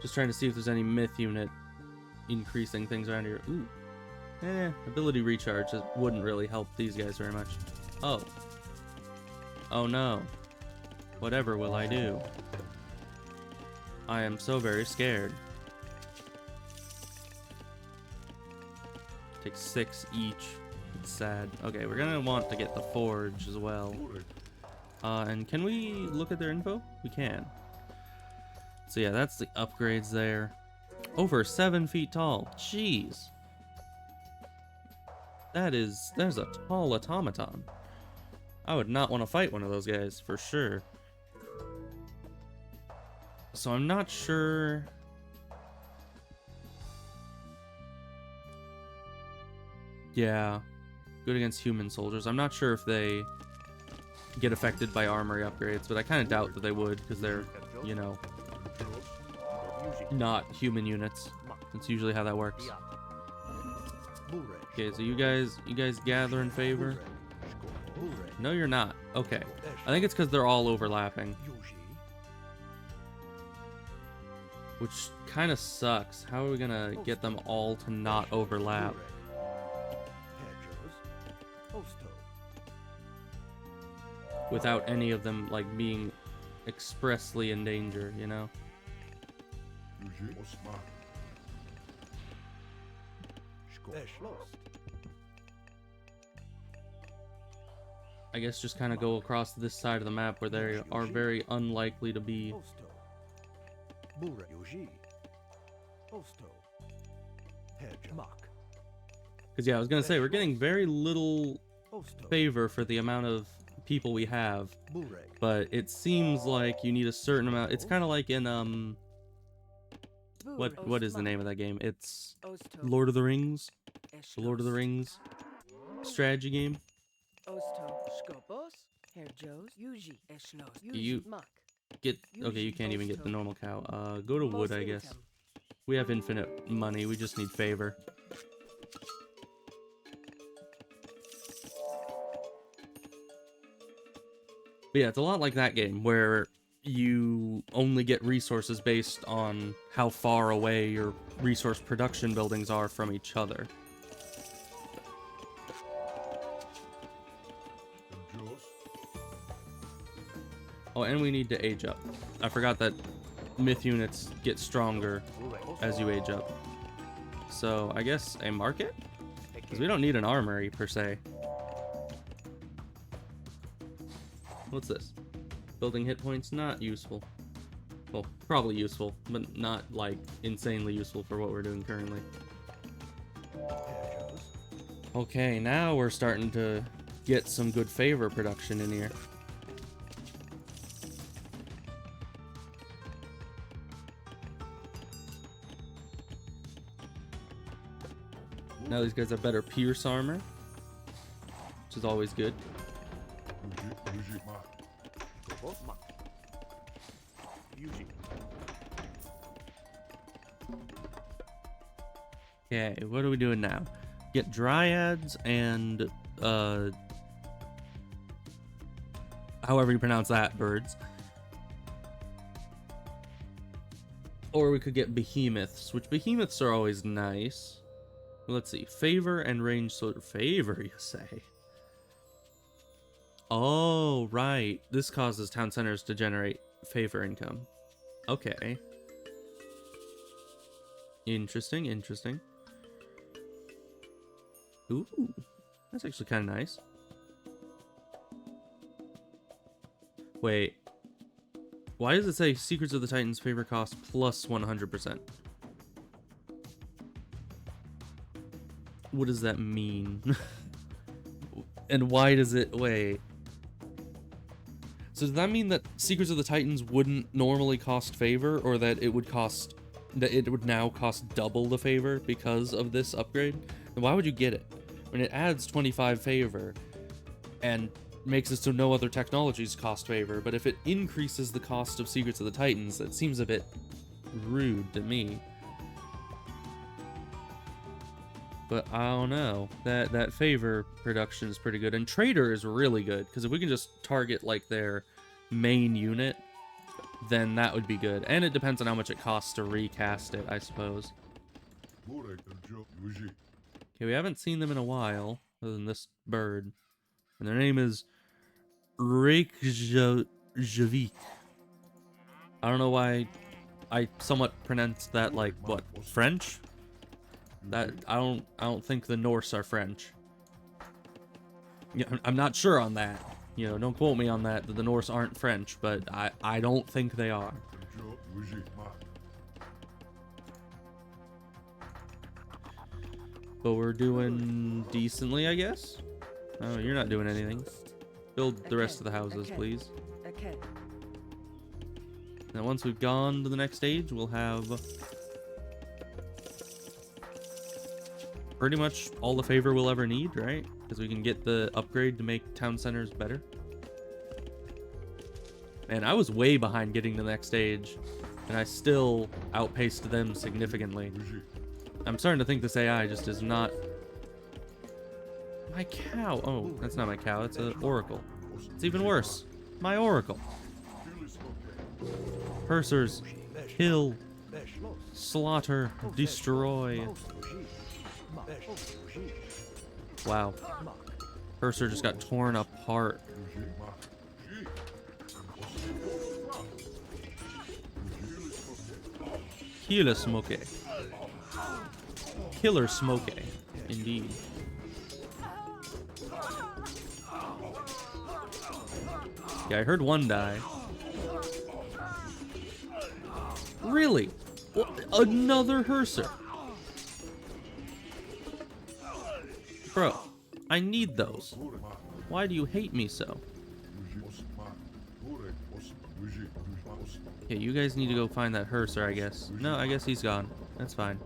Just trying to see if there's any myth unit increasing things around here. Ooh. Ability recharge wouldn't really help these guys very much. Oh. Oh no. Whatever will I do? I am so very scared. Take 6 each. It's sad. Okay, we're gonna want to get the forge as well. And can we look at their info? We can. So yeah, that's the upgrades there. Over 7 feet tall. Jeez. There's a tall automaton. I would not want to fight one of those guys, for sure. So I'm not sure. Yeah. Good against human soldiers. I'm not sure if they get affected by armory upgrades, but I kind of doubt that they would, because they're, you know, not human units. That's usually how that works. Okay, so you guys gather in favor? No, you're not. Okay. I think it's because they're all overlapping. Which kind of sucks. How are we gonna get them all to not overlap? Without any of them, like, being expressly in danger, you know? I guess just kind of go across this side of the map where they are very unlikely to be. Because yeah, I was gonna say, we're getting very little favor for the amount of people we have, but it seems like you need a certain amount. It's kind of like in what is the name of that game? It's Lord of the Rings. The Lord of the Rings strategy game. You get okay, you can't even get the normal cow. Go to wood, I guess. We have infinite money, we just need favor. But yeah, it's a lot like that game, where you only get resources based on how far away your resource production buildings are from each other. Oh, and we need to age up. I forgot that myth units get stronger as you age up. So, I guess a market? Because we don't need an armory, per se. What's this? Building hit points? Not useful. Well, probably useful, but not, like, insanely useful for what we're doing currently. Okay, now we're starting to get some good favor production in here. Now these guys have better pierce armor, which is always good. Okay, what are we doing now? Get dryads and however you pronounce that, birds. Or we could get behemoths, which behemoths are always nice. Let's see, favor and range, so favor, you say? Oh, right. This causes town centers to generate favor income. Okay. Interesting, interesting. Ooh, that's actually kind of nice. Wait. Why does it say Secrets of the Titans favor cost plus 100%? What does that mean? And why does it... Wait. So does that mean that Secrets of the Titans wouldn't normally cost favor, or that it would cost... that it would now cost double the favor because of this upgrade? Then why would you get it? When it adds 25 favor and makes it so no other technologies cost favor, but if it increases the cost of Secrets of the Titans, that seems a bit rude to me. But I don't know. That favor production is pretty good, and Trader is really good, because if we can just target like their main unit, then that would be good. And it depends on how much it costs to recast it, I suppose. Okay, we haven't seen them in a while, other than this bird. And their name is Reykjavik. I don't know why I somewhat pronounced that like, what, French? That I don't think the Norse are French. Yeah, I'm not sure on that. You know, don't quote me on that the Norse aren't French, but I don't think they are. But we're doing decently, I guess. Oh, you're not doing anything. Build the rest of the houses, please. Okay. Now, once we've gone to the next stage, we'll have pretty much all the favor we'll ever need, right? Because we can get the upgrade to make town centers better. And I was way behind getting to the next stage, and I still outpaced them significantly. I'm starting to think this AI just is not... My cow. Oh, that's not my cow. It's an oracle. It's even worse. My oracle. Pursers. Kill. Slaughter. Destroy. Wow. Purser just got torn apart. Killer Smoke. Killer Smoke. Indeed. Yeah, I heard one die. Really? Another Herser. Bro, I need those. Why do you hate me so? Okay, you guys need to go find that Herser, I guess. No, I guess he's gone. That's fine.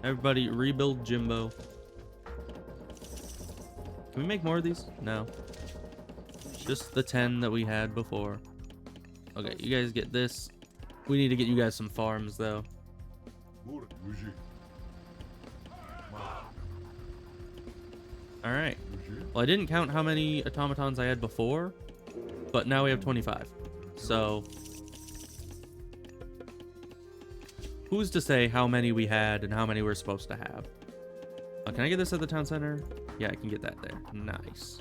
Everybody rebuild Jimbo. Can we make more of these? No. Just the 10 that we had before. Okay, you guys get this. We need to get you guys some farms, though. Alright. Well, I didn't count how many automatons I had before, but now we have 25. So, who's to say how many we had and how many we're supposed to have? Can I get this at the town center? Yeah, I can get that there. Nice.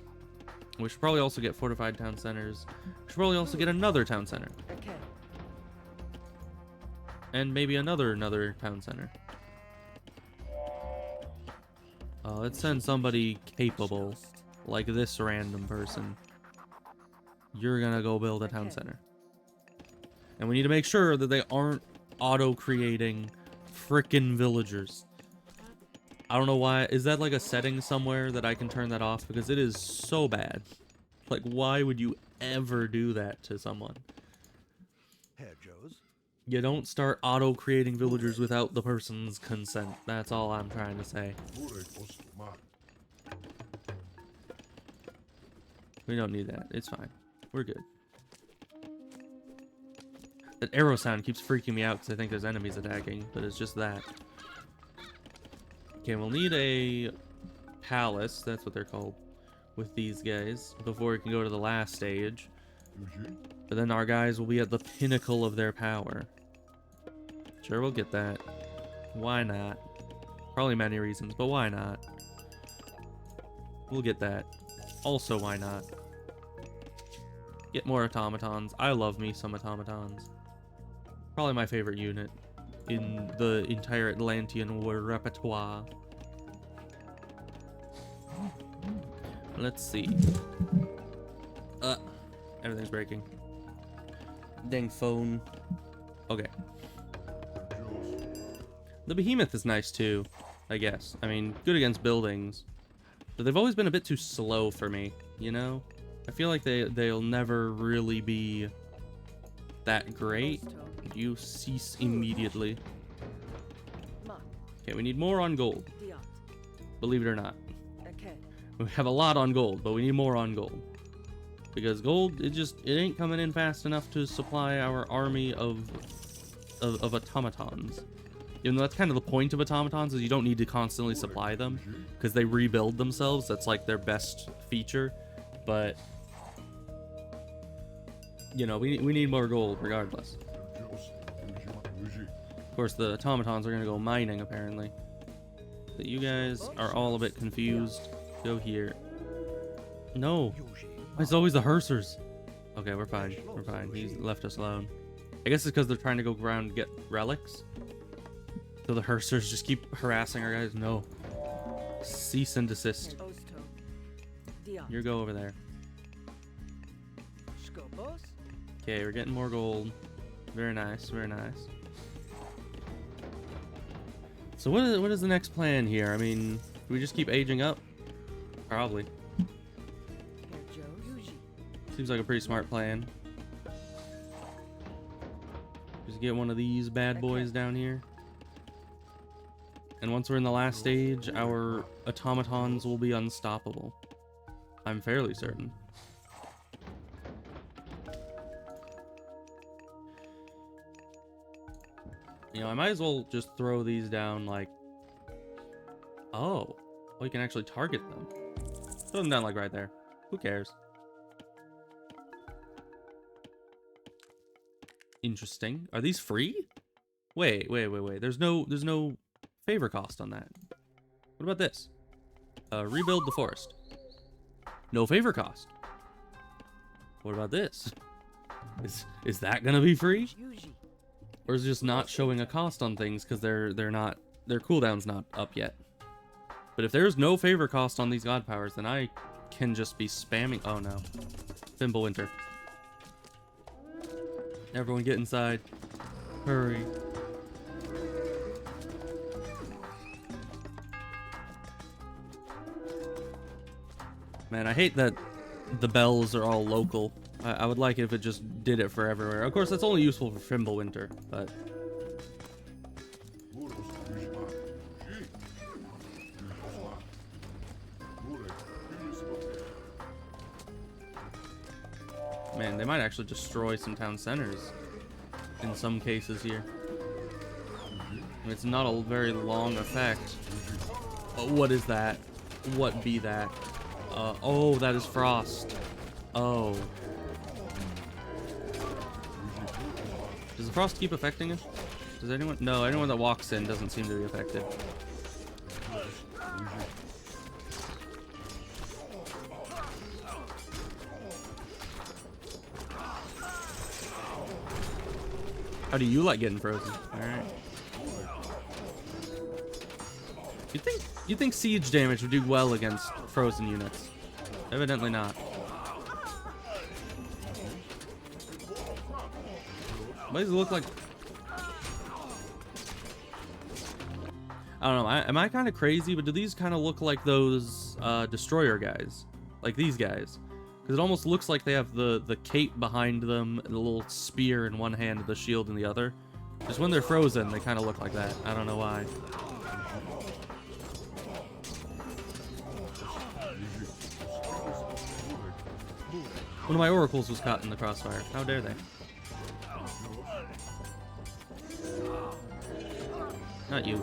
We should probably also get fortified town centers. We should probably also get another town center. Okay. And maybe another town center. Let's send somebody capable, like this random person. You're gonna go build a town center. And we need to make sure that they aren't auto-creating frickin' villagers. I don't know why. Is that like a setting somewhere that I can turn that off? Because it is so bad. Like, why would you ever do that to someone? Herr Joes. You don't start auto-creating villagers without the person's consent. That's all I'm trying to say. We don't need that. It's fine. We're good. That arrow sound keeps freaking me out because I think there's enemies attacking, but it's just that. Okay, we'll need a palace, that's what they're called, with these guys, before we can go to the last stage. But then our guys will be at the pinnacle of their power. Sure, we'll get that. Why not? Probably many reasons, but why not? We'll get that. Also, why not? Get more automatons. I love me some automatons. Probably my favorite unit in the entire Atlantean war repertoire. Let's see. Everything's breaking. Dang phone. Okay. The behemoth is nice too, I guess. I mean, good against buildings. But they've always been a bit too slow for me, you know? I feel like they'll never really be that great. You cease immediately. Okay, we need more on gold. Believe it or not. We have a lot on gold, but we need more on gold. Because gold, it ain't coming in fast enough to supply our army of automatons. Even though that's kind of the point of automatons, is you don't need to constantly supply them, because they rebuild themselves. That's like their best feature. But, you know, we need more gold regardless. Of course, the automatons are going to go mining, apparently. But you guys are all a bit confused. Go here. No. It's always the Hersers. Okay, we're fine. We're fine. He's left us alone. I guess it's because they're trying to go around and get relics. So the Hersers just keep harassing our guys. No. Cease and desist. You go over there. Okay, we're getting more gold. Very nice. Very nice. So what is the next plan here? I mean, do we just keep aging up? Probably. Seems like a pretty smart plan. Just get one of these bad boys down here. And once we're in the last stage, our automatons will be unstoppable. I'm fairly certain. You know, I might as well just throw these down like... Oh, you can actually target them. Throw them down like right there. Who cares? Interesting. Are these free? Wait. There's no favor cost on that. What about this? Rebuild the forest. No favor cost. What about this? Is that gonna be free? Or is it just not showing a cost on things because their cooldown's not up yet? But if there's no favor cost on these god powers, then I can just be spamming. Oh no. Fimbulwinter. Everyone get inside. Hurry. Man, I hate that the bells are all local. I would like it if it just did it for everywhere. Of course, that's only useful for Fimbulwinter, but... Man, they might actually destroy some town centers in some cases here. And it's not a very long effect. But what is that? What be that? Oh, that is frost. Oh. Does the frost keep affecting us? Does anyone? No, anyone that walks in doesn't seem to be affected. How do you like getting frozen? Alright. You think siege damage would do well against frozen units? Evidently not. Why does it look like... I don't know, am I kind of crazy, but do these kind of look like those destroyer guys? Like these guys? Because it almost looks like they have the cape behind them, and the little spear in one hand and the shield in the other. Just when they're frozen, they kind of look like that. I don't know why. One of my oracles was caught in the crossfire. How dare they? Not you.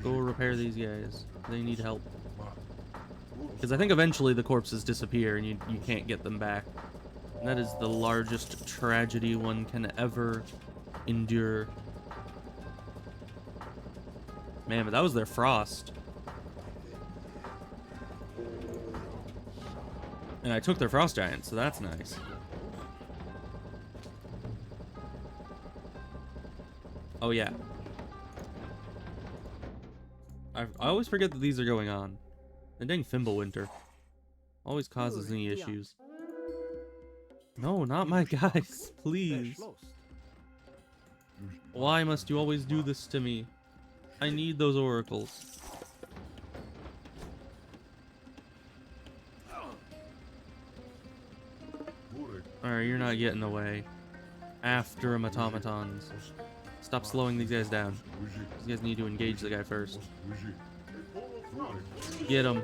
Go repair these guys. They need help. Because I think eventually the corpses disappear and you can't get them back. And that is the largest tragedy one can ever endure. Man, but that was their frost. And I took their frost giant, so that's nice. Oh yeah. I always forget that these are going on. The dang Fimbulwinter always causes me issues. No, not my guys, please. Why must you always do this to me? I need those oracles. Alright, you're not getting away. After him, automatons. Stop slowing these guys down. These guys need to engage the guy first. Get him.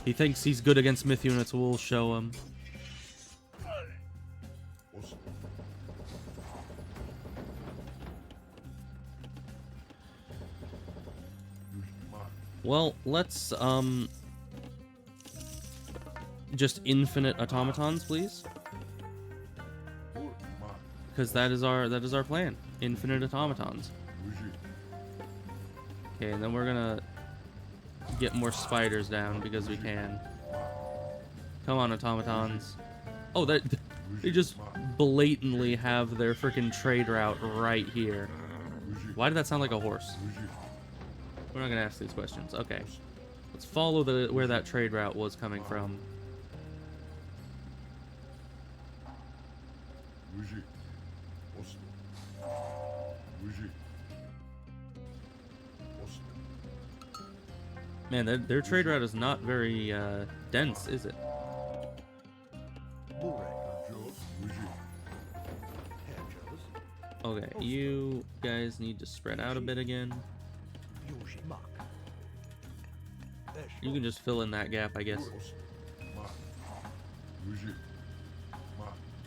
He thinks he's good against myth units. We'll show him. Well, let's just infinite automatons, please. Because that is our plan. Infinite automatons. Okay, and then we're gonna get more spiders down because we can. Come on, automatons. Oh, they just blatantly have their freaking trade route right here. Why did that sound like a horse? We're not gonna ask these questions. Okay, let's follow where that trade route was coming from. Man, their trade route is not very dense, is it? Okay, you guys need to spread out a bit again. You can just fill in that gap, I guess.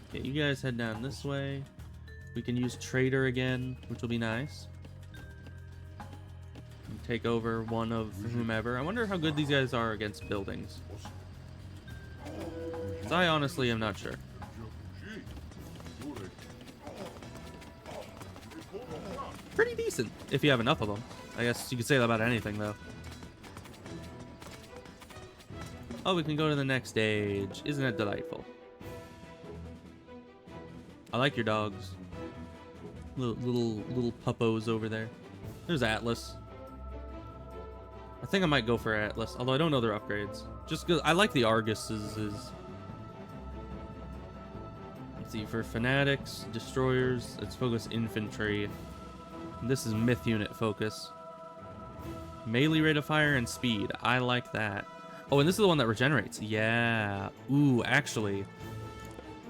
Okay, you guys head down this way. We can use Trader again, which will be nice. And take over one of whomever. I wonder how good these guys are against buildings. 'Cause I honestly am not sure. Pretty decent, if you have enough of them. I guess you could say that about anything, though. Oh, we can go to the next stage. Isn't it delightful? I like your dogs. Little puppos over there. There's Atlas. I think I might go for Atlas, although I don't know their upgrades. Just because I like the Argus's. Let's see, for Fanatics, Destroyers, it's focus infantry. This is myth unit focus. Melee rate of fire and speed. I like that. Oh, and this is the one that regenerates. Yeah. Ooh, actually,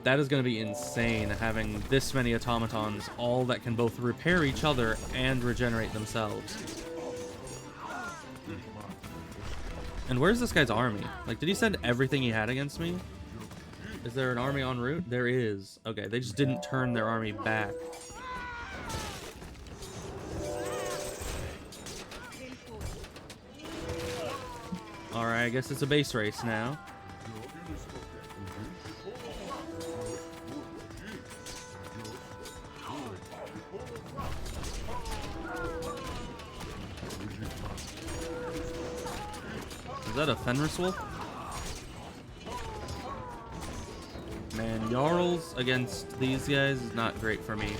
that is going to be insane, having this many automatons, all that can both repair each other and regenerate themselves. And where's this guy's army? Like, did he send everything he had against me? Is there an army en route? There is. Okay, they just didn't turn their army back. Alright, I guess it's a base race now. Is that a Fenris Wolf? Man, Jarls against these guys is not great for me.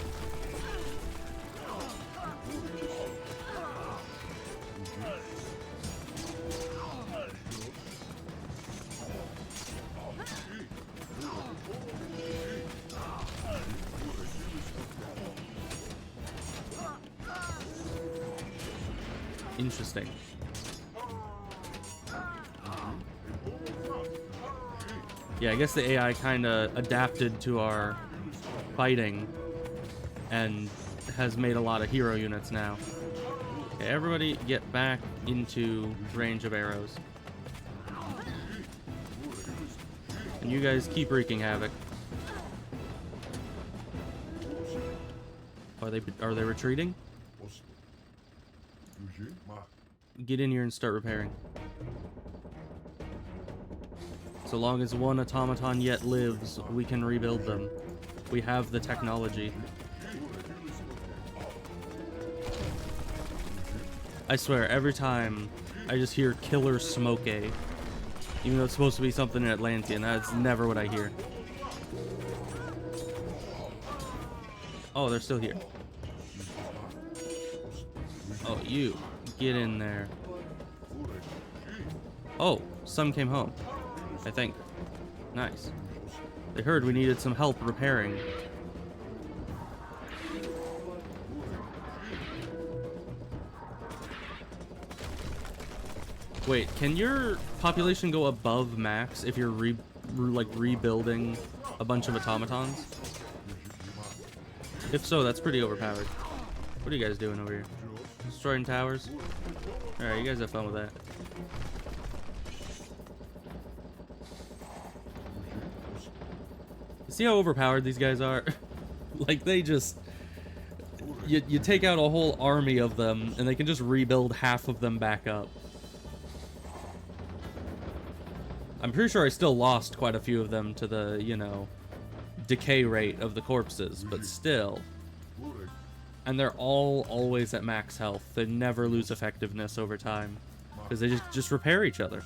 Interesting. Yeah, I guess the AI kind of adapted to our fighting and has made a lot of hero units now. Okay, everybody get back into range of arrows. And you guys keep wreaking havoc. Are they retreating? Get in here and start repairing. So long as one automaton yet lives, we can rebuild them. We have the technology. I swear, every time I just hear killer smoke A, Even though it's supposed to be something in Atlantean, that's never what I hear. Oh, they're still here. Oh, you. Get in there. Oh, some came home. I think. Nice. They heard we needed some help repairing. Wait, can your population go above max if you're rebuilding a bunch of automatons? If so, that's pretty overpowered. What are you guys doing over here? Destroying towers? Alright, you guys have fun with that. See how overpowered these guys are? Like, they just... You take out a whole army of them, and they can just rebuild half of them back up. I'm pretty sure I still lost quite a few of them to the, you know, decay rate of the corpses, but still. And they're all always at max health. They never lose effectiveness over time, because they just repair each other.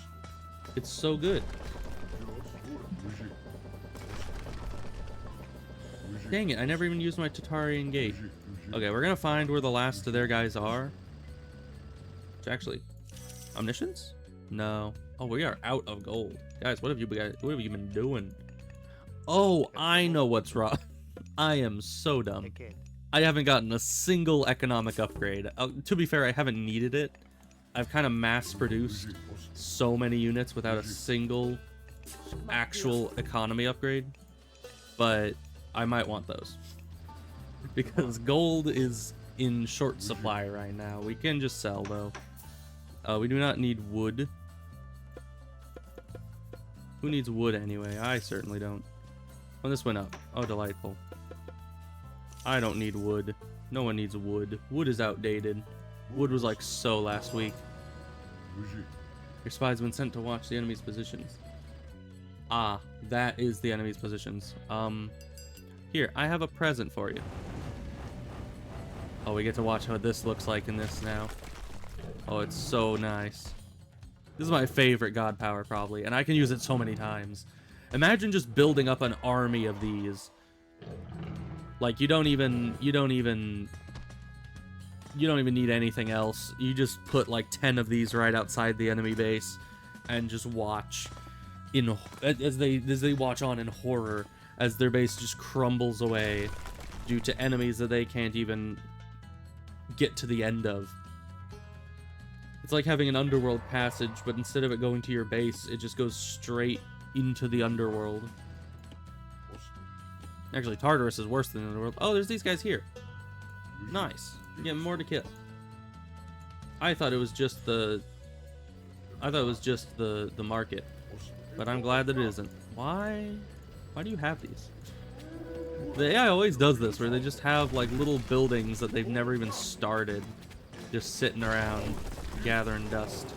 It's so good. Dang it, I never even used my Tatarian Gate. Okay, we're gonna find where the last of their guys are. Which actually... Omniscience? No. Oh, we are out of gold. Guys, what have you been doing? Oh, I know what's wrong. I am so dumb. Again. I haven't gotten a single economic upgrade. To be fair, I haven't needed it. I've kind of mass-produced so many units without a single actual economy upgrade. But I might want those. Because gold is in short supply right now. We can just sell, though. We do not need wood. Who needs wood anyway? I certainly don't. Oh, this went up. Oh, delightful. I don't need wood. No one needs wood. Wood is outdated. Wood was like so last week. Your spies have been sent to watch the enemy's positions. Ah, that is the enemy's positions. Here, I have a present for you. Oh, we get to watch how this looks like in this now. Oh, it's so nice. This is my favorite god power, probably, and I can use it so many times. Imagine just building up an army of these. Like, you don't even need anything else. You just put like 10 of these right outside the enemy base and just watch as they watch on in horror as their base just crumbles away due to enemies that they can't even get to the end of. It's like having an underworld passage, but instead of it going to your base, it just goes straight into the underworld. Actually, Tartarus is worse than the underworld. Oh, there's these guys here. Nice. You get more to kill. I thought it was just the market, but I'm glad that it isn't. Why do you have these? The AI always does this, where they just have like little buildings that they've never even started, just sitting around gathering dust.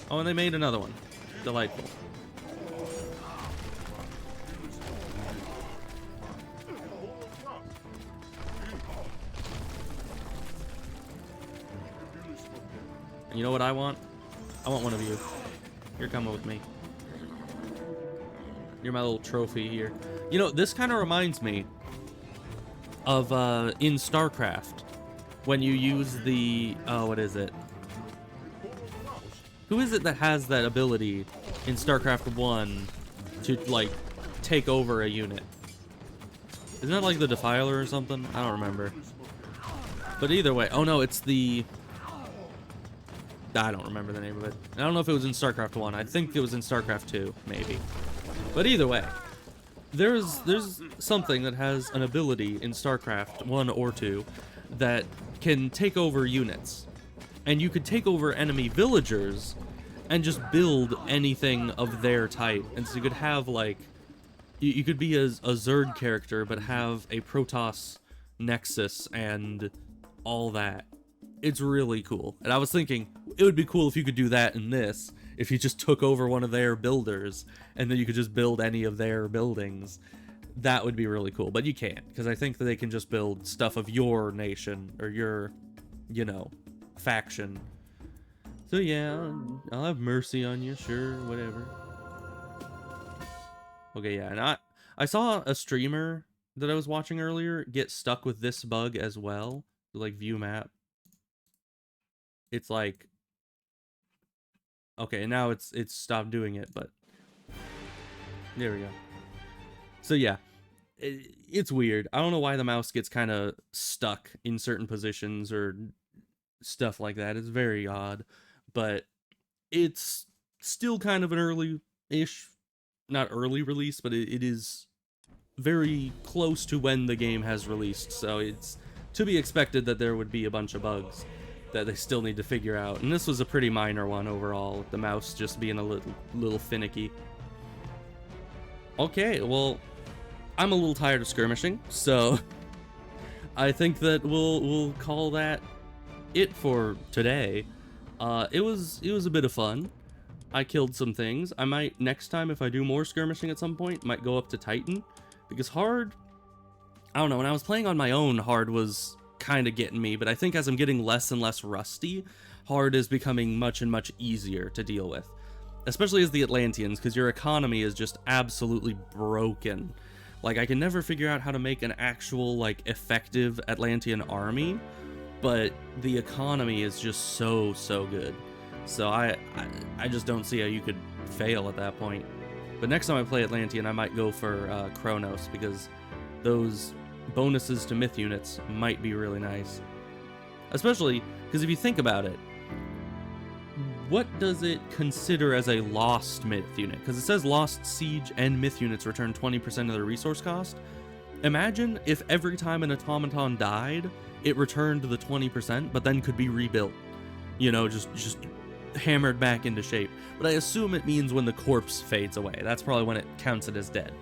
Oh, and they made another one. Delightful. And you know what I want? I want one of you. You're coming with me. You're my little trophy here. You know, this kind of reminds me of in StarCraft, when you use the what is it? Who is it that has that ability in StarCraft 1 to like take over a unit? Isn't that like the Defiler or something? I don't remember. But either way, oh no, it's the... I don't remember the name of it. I don't know if it was in StarCraft 1. I think it was in StarCraft 2, maybe. But either way, there's something that has an ability in StarCraft 1 or 2 that can take over units. And you could take over enemy villagers and just build anything of their type. And so you could have, like... You could be a Zerg character, but have a Protoss Nexus and all that. It's really cool. And I was thinking, it would be cool if you could do that in this, if you just took over one of their builders, and then you could just build any of their buildings. That would be really cool, but you can't, because I think that they can just build stuff of your nation, or your, you know, faction. So yeah, I'll have mercy on you, sure, whatever. Okay, yeah, and I saw a streamer that I was watching earlier get stuck with this bug as well. Like view map. It's like, okay, now it's stopped doing it, but there we go. So yeah, it's weird. I don't know why the mouse gets kind of stuck in certain positions or stuff like that. It's very odd, but it's still kind of an early-ish, not early release, but it is very close to when the game has released, so it's to be expected that there would be a bunch of bugs that they still need to figure out, and this was a pretty minor one overall, with the mouse just being a little finicky. Okay, well, I'm a little tired of skirmishing, so I think that we'll call that it for today. It was a bit of fun. I killed some things. I might, next time, if I do more skirmishing at some point, might go up to Titan. Because hard, I don't know, when I was playing on my own, hard was kind of getting me. But I think as I'm getting less and less rusty, hard is becoming much and much easier to deal with. Especially as the Atlanteans, because your economy is just absolutely broken. Like, I can never figure out how to make an actual, like, effective Atlantean army. But the economy is just so good. So I just don't see how you could fail at that point. But next time I play Atlantean, I might go for Kronos, because those bonuses to myth units might be really nice. Especially because if you think about it, what does it consider as a lost myth unit? Because it says lost siege and myth units return 20% of their resource cost. Imagine if every time an automaton died, it returned the 20%, but then could be rebuilt. You know, just hammered back into shape. But I assume it means when the corpse fades away. That's probably when it counts it as dead.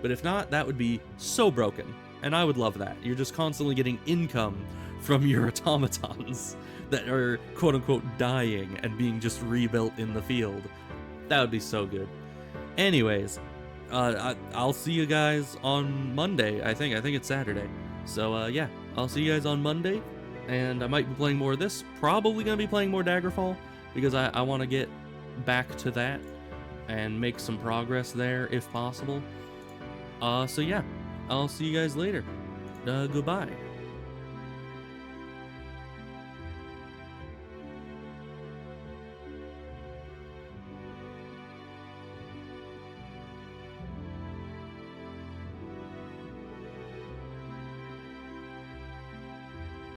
But if not, that would be so broken. And I would love that. You're just constantly getting income from your automatons that are quote-unquote dying and being just rebuilt in the field. That would be so good. Anyways, I'll see you guys on Monday, I think it's Saturday. So yeah, I'll see you guys on Monday, and I might be playing more of this. Probably gonna be playing more Daggerfall, because I want to get back to that and make some progress there if possible. So yeah, I'll see you guys later. Goodbye.